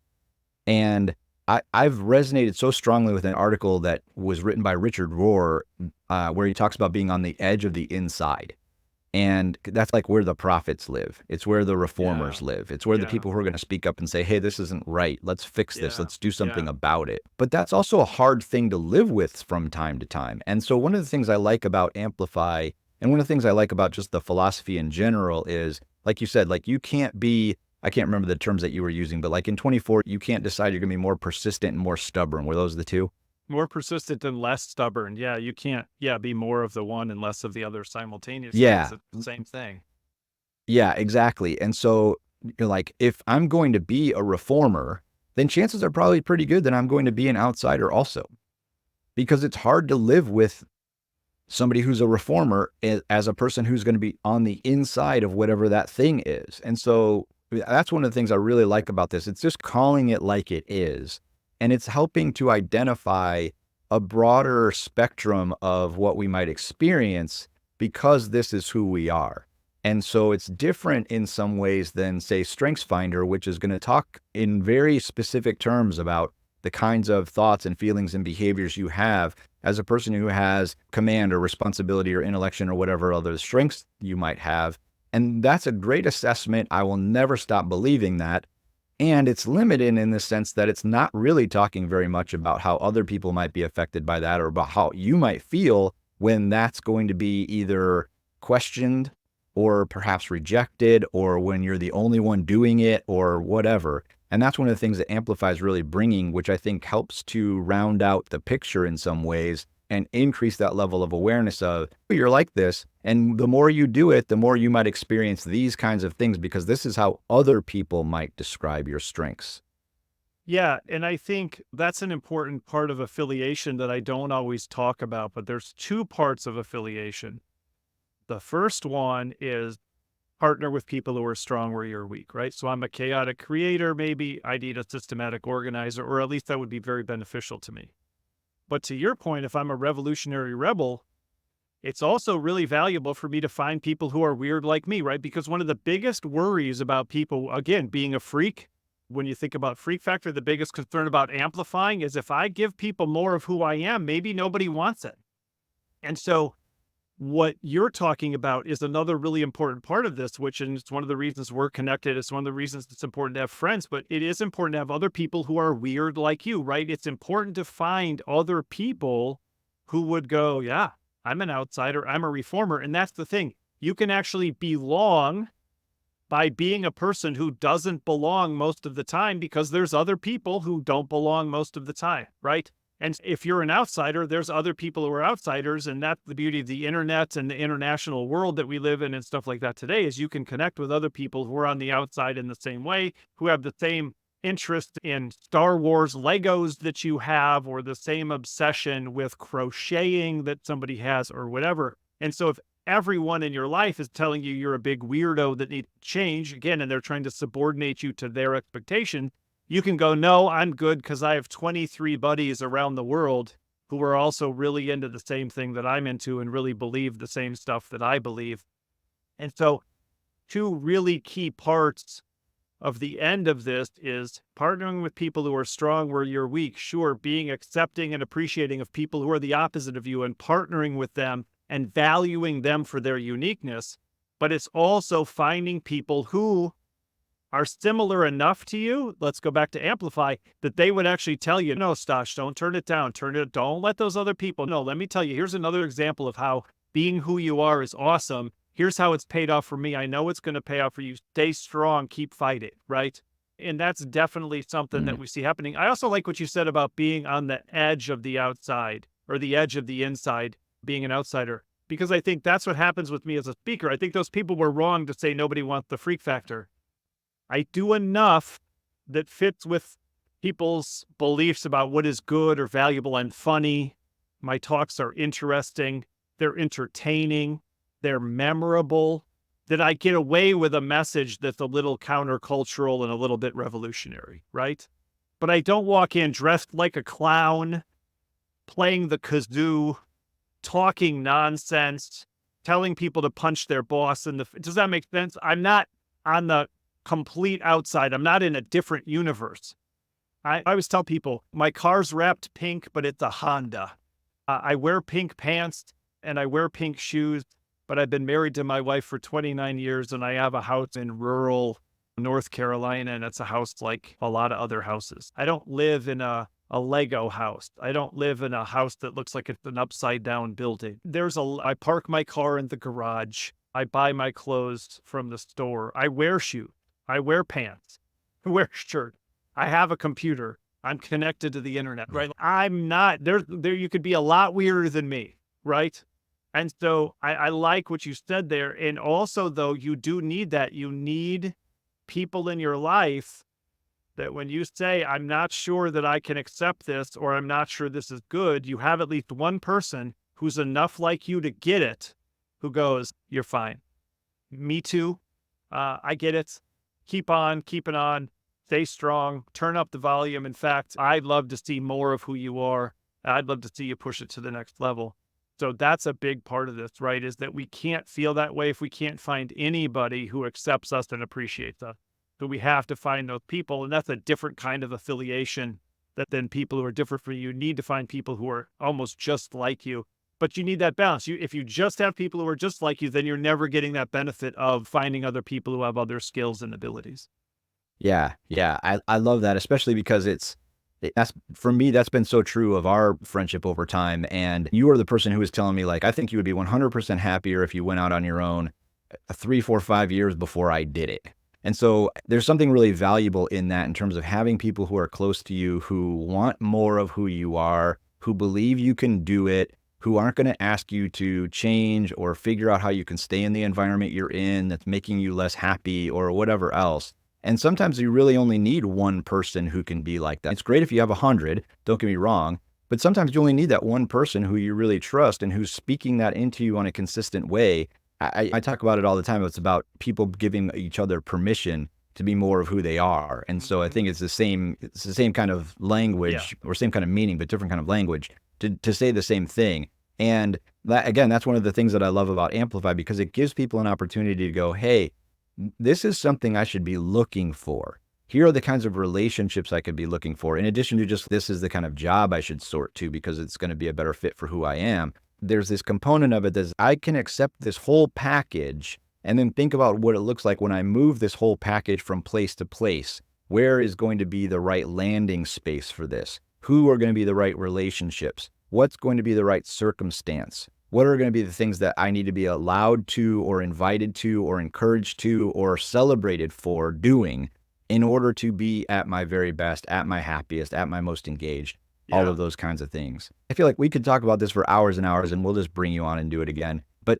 And I've resonated so strongly with an article that was written by Richard Rohr, where he talks about being on the edge of the inside. And that's like where the prophets live. It's where the reformers live. It's where the people who are going to speak up and say, hey, this isn't right. Let's fix this. Let's do something about it. But that's also a hard thing to live with from time to time. And so one of the things I like about Amplify, and one of the things I like about just the philosophy in general is, like you said, like you can't be, I can't remember the terms that you were using, but like in 24, you can't decide you're going to be more persistent and more stubborn. Were those the two? More persistent and less stubborn. Yeah, you can't, be more of the one and less of the other simultaneously. Yeah. It's the same thing. Yeah, exactly. And so you're like, if I'm going to be a reformer, then chances are probably pretty good that I'm going to be an outsider also. Because it's hard to live with somebody who's a reformer as a person who's going to be on the inside of whatever that thing is. And so that's one of the things I really like about this. It's just calling it like it is. And it's helping to identify a broader spectrum of what we might experience because this is who we are. And so it's different in some ways than, say, StrengthsFinder, which is going to talk in very specific terms about the kinds of thoughts and feelings and behaviors you have as a person who has command or responsibility or intellection or whatever other strengths you might have. And that's a great assessment. I will never stop believing that. And it's limited in the sense that it's not really talking very much about how other people might be affected by that or about how you might feel when that's going to be either questioned or perhaps rejected, or when you're the only one doing it or whatever. And that's one of the things that Amplify is really bringing, which I think helps to round out the picture in some ways and increase that level of awareness of, oh, you're like this. And the more you do it, the more you might experience these kinds of things, because this is how other people might describe your strengths. Yeah, and I think that's an important part of affiliation that I don't always talk about, but there's two parts of affiliation. The first one is partner with people who are strong where you're weak, right? So I'm a chaotic creator, maybe I need a systematic organizer, or at least that would be very beneficial to me. But to your point, if I'm a revolutionary rebel, it's also really valuable for me to find people who are weird like me, right? Because one of the biggest worries about people, again, being a freak, when you think about freak factor, the biggest concern about amplifying is if I give people more of who I am, maybe nobody wants it. And so what you're talking about is another really important part of this, which is one of the reasons we're connected. It's one of the reasons it's important to have friends, but it is important to have other people who are weird like you, right? It's important to find other people who would go, yeah, I'm an outsider, I'm a reformer. And that's the thing. You can actually belong by being a person who doesn't belong most of the time because there's other people who don't belong most of the time, right? And if you're an outsider, there's other people who are outsiders. And that's the beauty of the internet and the international world that we live in and stuff like that today is you can connect with other people who are on the outside in the same way, who have the same interest in Star Wars Legos that you have, or the same obsession with crocheting that somebody has or whatever. And so if everyone in your life is telling you you're a big weirdo that needs to change again, and they're trying to subordinate you to their expectation, you can go, no, I'm good because I have 23 buddies around the world who are also really into the same thing that I'm into and really believe the same stuff that I believe. And so two really key parts of the end of this is partnering with people who are strong where you're weak. Sure, being accepting and appreciating of people who are the opposite of you and partnering with them and valuing them for their uniqueness. But it's also finding people who are similar enough to you. Let's go back to Amplify, that they would actually tell you, no, Stosh, don't turn it down. Don't let those other people. No, let me tell you, here's another example of how being who you are is awesome. Here's how it's paid off for me. I know it's going to pay off for you. Stay strong, keep fighting, right? And that's definitely something Mm. that we see happening. I also like what you said about being on the edge of the outside or the edge of the inside, being an outsider, because I think that's what happens with me as a speaker. I think those people were wrong to say nobody wants the freak factor. I do enough that fits with people's beliefs about what is good or valuable. I'm funny. My talks are interesting. They're entertaining. They're memorable. That I get away with a message that's a little countercultural and a little bit revolutionary, right? But I don't walk in dressed like a clown, playing the kazoo, talking nonsense, telling people to punch their boss in the. Does that make sense? I'm not on the complete outside. I'm not in a different universe. I always tell people my car's wrapped pink, but it's a Honda. I wear pink pants and I wear pink shoes, but I've been married to my wife for 29 years and I have a house in rural North Carolina, and it's a house like a lot of other houses. I don't live in a Lego house. I don't live in a house that looks like it's an upside down building. I park my car in the garage. I buy my clothes from the store. I wear shoes. I wear pants. I wear a shirt. I have a computer. I'm connected to the internet, right? I'm not there. You could be a lot weirder than me, right? And so I like what you said there. And also, though, you do need that. You need people in your life that when you say, I'm not sure that I can accept this, or I'm not sure this is good, you have at least one person who's enough like you to get it, who goes, you're fine. Me too. I get it. Keep on, keep it on. Stay strong. Turn up the volume. In fact, I'd love to see more of who you are. I'd love to see you push it to the next level. So that's a big part of this, right? Is that we can't feel that way if we can't find anybody who accepts us and appreciates us. So we have to find those people. And that's a different kind of affiliation that then people who are different from you need to find people who are almost just like you. But you need that balance. If you just have people who are just like you, then you're never getting that benefit of finding other people who have other skills and abilities. Yeah, yeah. I love that, especially because that's for me, that's been so true of our friendship over time. And you are the person who was telling me, like, I think you would be 100% happier if you went out on your own 3, 4, 5 years before I did it. And so there's something really valuable in that in terms of having people who are close to you, who want more of who you are, who believe you can do it, who aren't going to ask you to change or figure out how you can stay in the environment you're in that's making you less happy or whatever else. And sometimes you really only need one person who can be like that. It's great if you have 100, don't get me wrong, but sometimes you only need that one person who you really trust and who's speaking that into you on a consistent way. I talk about it all the time. It's about people giving each other permission to be more of who they are. And so I think it's the same kind of language or same kind of meaning, but different kind of language to say the same thing. And that, again, that's one of the things that I love about Amplify, because it gives people an opportunity to go, hey, this is something I should be looking for. Here are the kinds of relationships I could be looking for. In addition to just, this is the kind of job I should sort to because it's going to be a better fit for who I am. There's this component of it that I can accept this whole package and then think about what it looks like when I move this whole package from place to place. Where is going to be the right landing space for this? Who are going to be the right relationships? What's going to be the right circumstance? What are going to be the things that I need to be allowed to or invited to or encouraged to or celebrated for doing in order to be at my very best, at my happiest, at my most engaged, all of those kinds of things. I feel like we could talk about this for hours and hours, and we'll just bring you on and do it again. But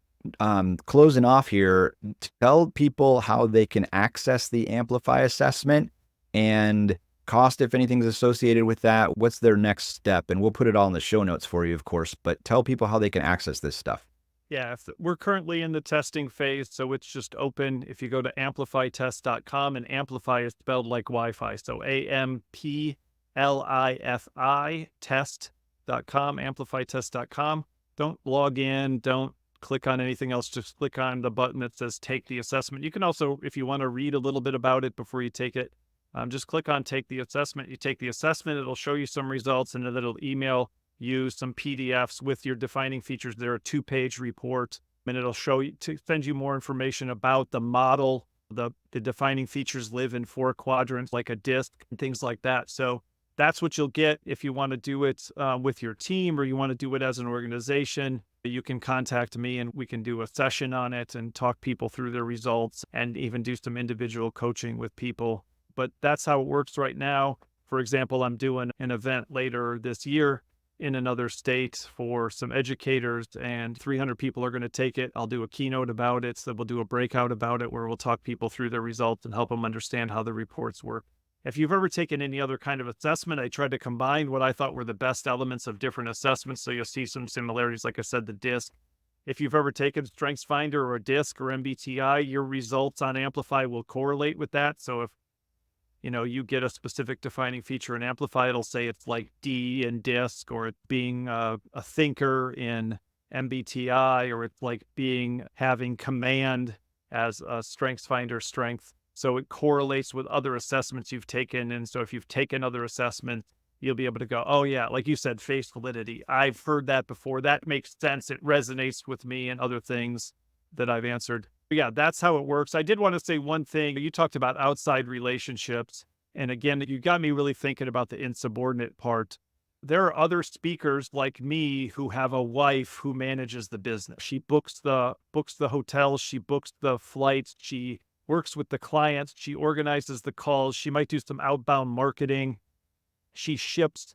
closing off here, tell people how they can access the Amplify assessment and cost, if anything's associated with that. What's their next step? And we'll put it all in the show notes for you, of course, but tell people how they can access this stuff. Yeah, we're currently in the testing phase, so it's just open. If you go to amplifitest.com, and Amplify is spelled like Wi-Fi, so AMPLIFI test.com, amplifitest.com. Don't log in, don't click on anything else, just click on the button that says take the assessment. You can also, if you want to read a little bit about it before you take it, just click on take the assessment. You take the assessment, it'll show you some results, and then it'll email you some PDFs with your defining features. They're a 2-page report, and it'll show you, to send you more information about the model. The defining features live in 4 quadrants, like a disc and things like that. So that's what you'll get if you want to do it with your team, or you want to do it as an organization. You can contact me and we can do a session on it and talk people through their results and even do some individual coaching with people. But that's how it works right now. For example, I'm doing an event later this year in another state for some educators, and 300 people are going to take it. I'll do a keynote about it. So we'll do a breakout about it where we'll talk people through their results and help them understand how the reports work. If you've ever taken any other kind of assessment, I tried to combine what I thought were the best elements of different assessments. So you'll see some similarities, like I said, the DISC. If you've ever taken StrengthsFinder or a DISC or MBTI, your results on Amplify will correlate with that. So if you get a specific defining feature in Amplify, it'll say it's like D in DISC, or it's being a thinker in MBTI, or it's like having command as a StrengthsFinder strength. So it correlates with other assessments you've taken. And so if you've taken other assessments, you'll be able to go, oh yeah, like you said, face validity. I've heard that before. That makes sense. It resonates with me and other things that I've answered. Yeah, that's how it works. I did want to say one thing. You talked about outside relationships. And again, you got me really thinking about the insubordinate part. There are other speakers like me who have a wife who manages the business. She books the hotels, she books the flights, she works with the clients, she organizes the calls, she might do some outbound marketing, she ships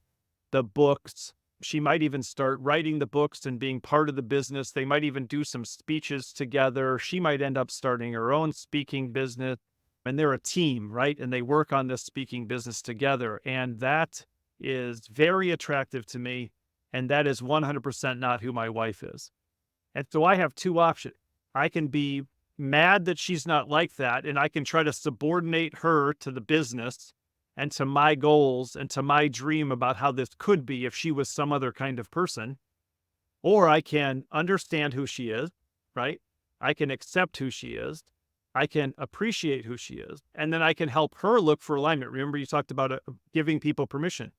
the books. She might even start writing the books and being part of the business. They might even do some speeches together. She might end up starting her own speaking business. And they're a team, right? And they work on this speaking business together. And that is very attractive to me. And that is 100% not who my wife is. And so I have 2 options. I can be mad that she's not like that, and I can try to subordinate her to the business and to my goals and to my dream about how this could be if she was some other kind of person. Or I can understand who she is, right? I can accept who she is. I can appreciate who she is. And then I can help her look for alignment. Remember, you talked about giving people permission.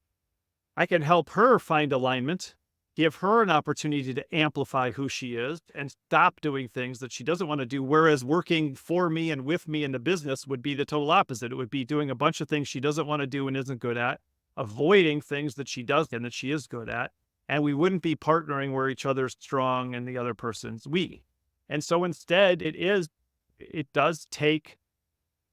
I can help her find alignment, give her an opportunity to amplify who she is and stop doing things that she doesn't want to do. Whereas working for me and with me in the business would be the total opposite. It would be doing a bunch of things she doesn't want to do and isn't good at, avoiding things that she does and that she is good at. And we wouldn't be partnering where each other's strong and the other person's weak. And so instead it does take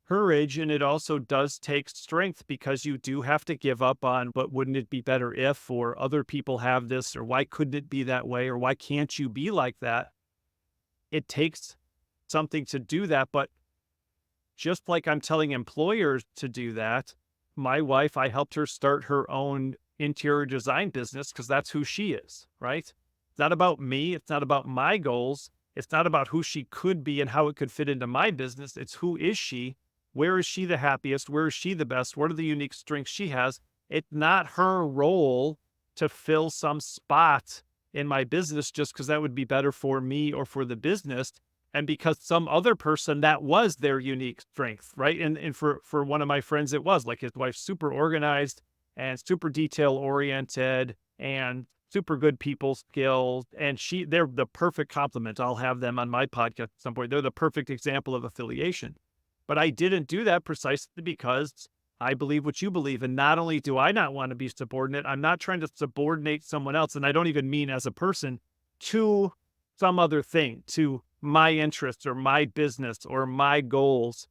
courage, and it also does take strength, because you do have to give up on, but wouldn't it be better if, or other people have this, or why couldn't it be that way, or why can't you be like that? It takes something to do that, but just like I'm telling employers to do that, my wife, I helped her start her own interior design business because that's who she is, right? It's not about me. It's not about my goals. It's not about who she could be and how it could fit into my business. It's who is she? Where is she the happiest? Where is she the best? What are the unique strengths she has? It's not her role to fill some spot in my business just because that would be better for me or for the business. And because some other person, that was their unique strength, right? And for one of my friends, it was like his wife's super organized and super detail oriented and super good people skills. And they're the perfect complement. I'll have them on my podcast at some point. They're the perfect example of affiliation. But I didn't do that precisely because I believe what you believe. And not only do I not want to be subordinate, I'm not trying to subordinate someone else. And I don't even mean as a person to some other thing, to my interests or my business or my goals,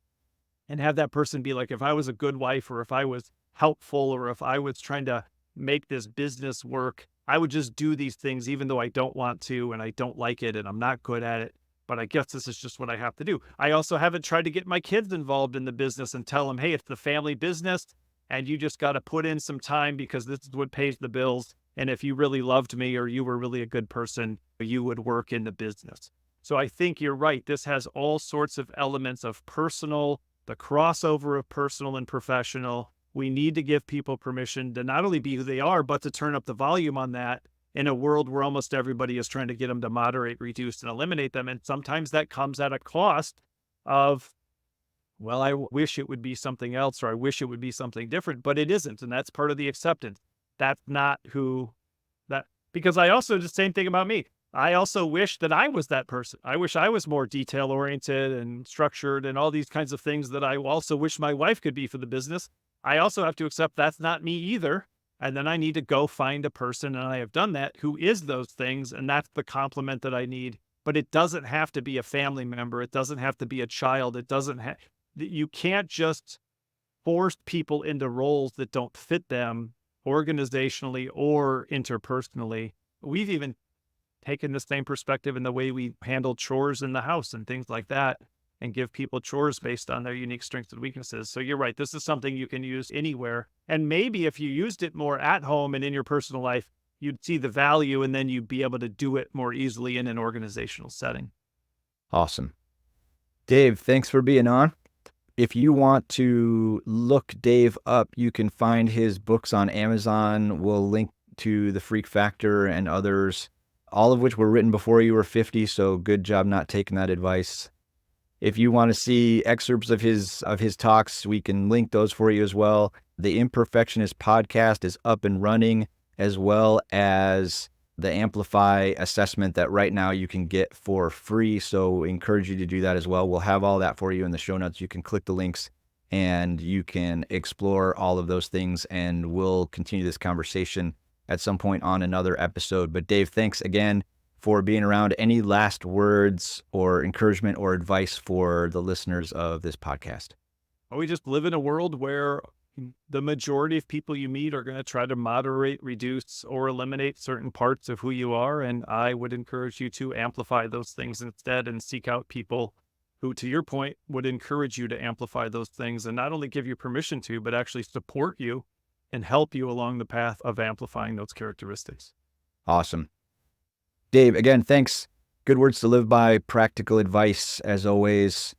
and have that person be like, if I was a good wife or if I was helpful or if I was trying to make this business work, I would just do these things even though I don't want to and I don't like it and I'm not good at it. But I guess this is just what I have to do. I also haven't tried to get my kids involved in the business and tell them, hey, it's the family business and you just got to put in some time because this is what pays the bills. And if you really loved me or you were really a good person, you would work in the business. So I think you're right. This has all sorts of elements of personal, the crossover of personal and professional. We need to give people permission to not only be who they are, but to turn up the volume on that in a world where almost everybody is trying to get them to moderate, reduce, and eliminate them. And sometimes that comes at a cost of, well, I wish it would be something else, or I wish it would be something different, but it isn't. And that's part of the acceptance. That's not because I also, the same thing about me. I also wish that I was that person. I wish I was more detail oriented and structured and all these kinds of things that I also wish my wife could be for the business. I also have to accept that's not me either. And then I need to go find a person, and I have done that, who is those things. And that's the complement that I need. But it doesn't have to be a family member. It doesn't have to be a child. You can't just force people into roles that don't fit them organizationally or interpersonally. We've even taken the same perspective in the way we handle chores in the house and things like that, and give people chores based on their unique strengths and weaknesses. So you're right. This is something you can use anywhere. And maybe if you used it more at home and in your personal life, you'd see the value and then you'd be able to do it more easily in an organizational setting. Awesome. Dave, thanks for being on. If you want to look Dave up, you can find his books on Amazon. We'll link to The Freak Factor and others, all of which were written before you were 50. So good job not taking that advice. If you want to see excerpts of his talks, we can link those for you as well. The Imperfectionist podcast is up and running, as well as the Amplifi assessment that right now you can get for free. So encourage you to do that as well. We'll have all that for you in the show notes. You can click the links and you can explore all of those things, and we'll continue this conversation at some point on another episode. But Dave, thanks again for being around. Any last words or encouragement or advice for the listeners of this podcast? We just live in a world where the majority of people you meet are going to try to moderate, reduce, or eliminate certain parts of who you are. And I would encourage you to amplify those things instead and seek out people who, to your point, would encourage you to amplify those things and not only give you permission to, but actually support you and help you along the path of amplifying those characteristics. Awesome. Dave, again, thanks. Good words to live by, practical advice as always.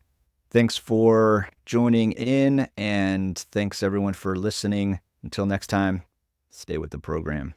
Thanks for joining in, and thanks everyone for listening. Until next time, stay with the program.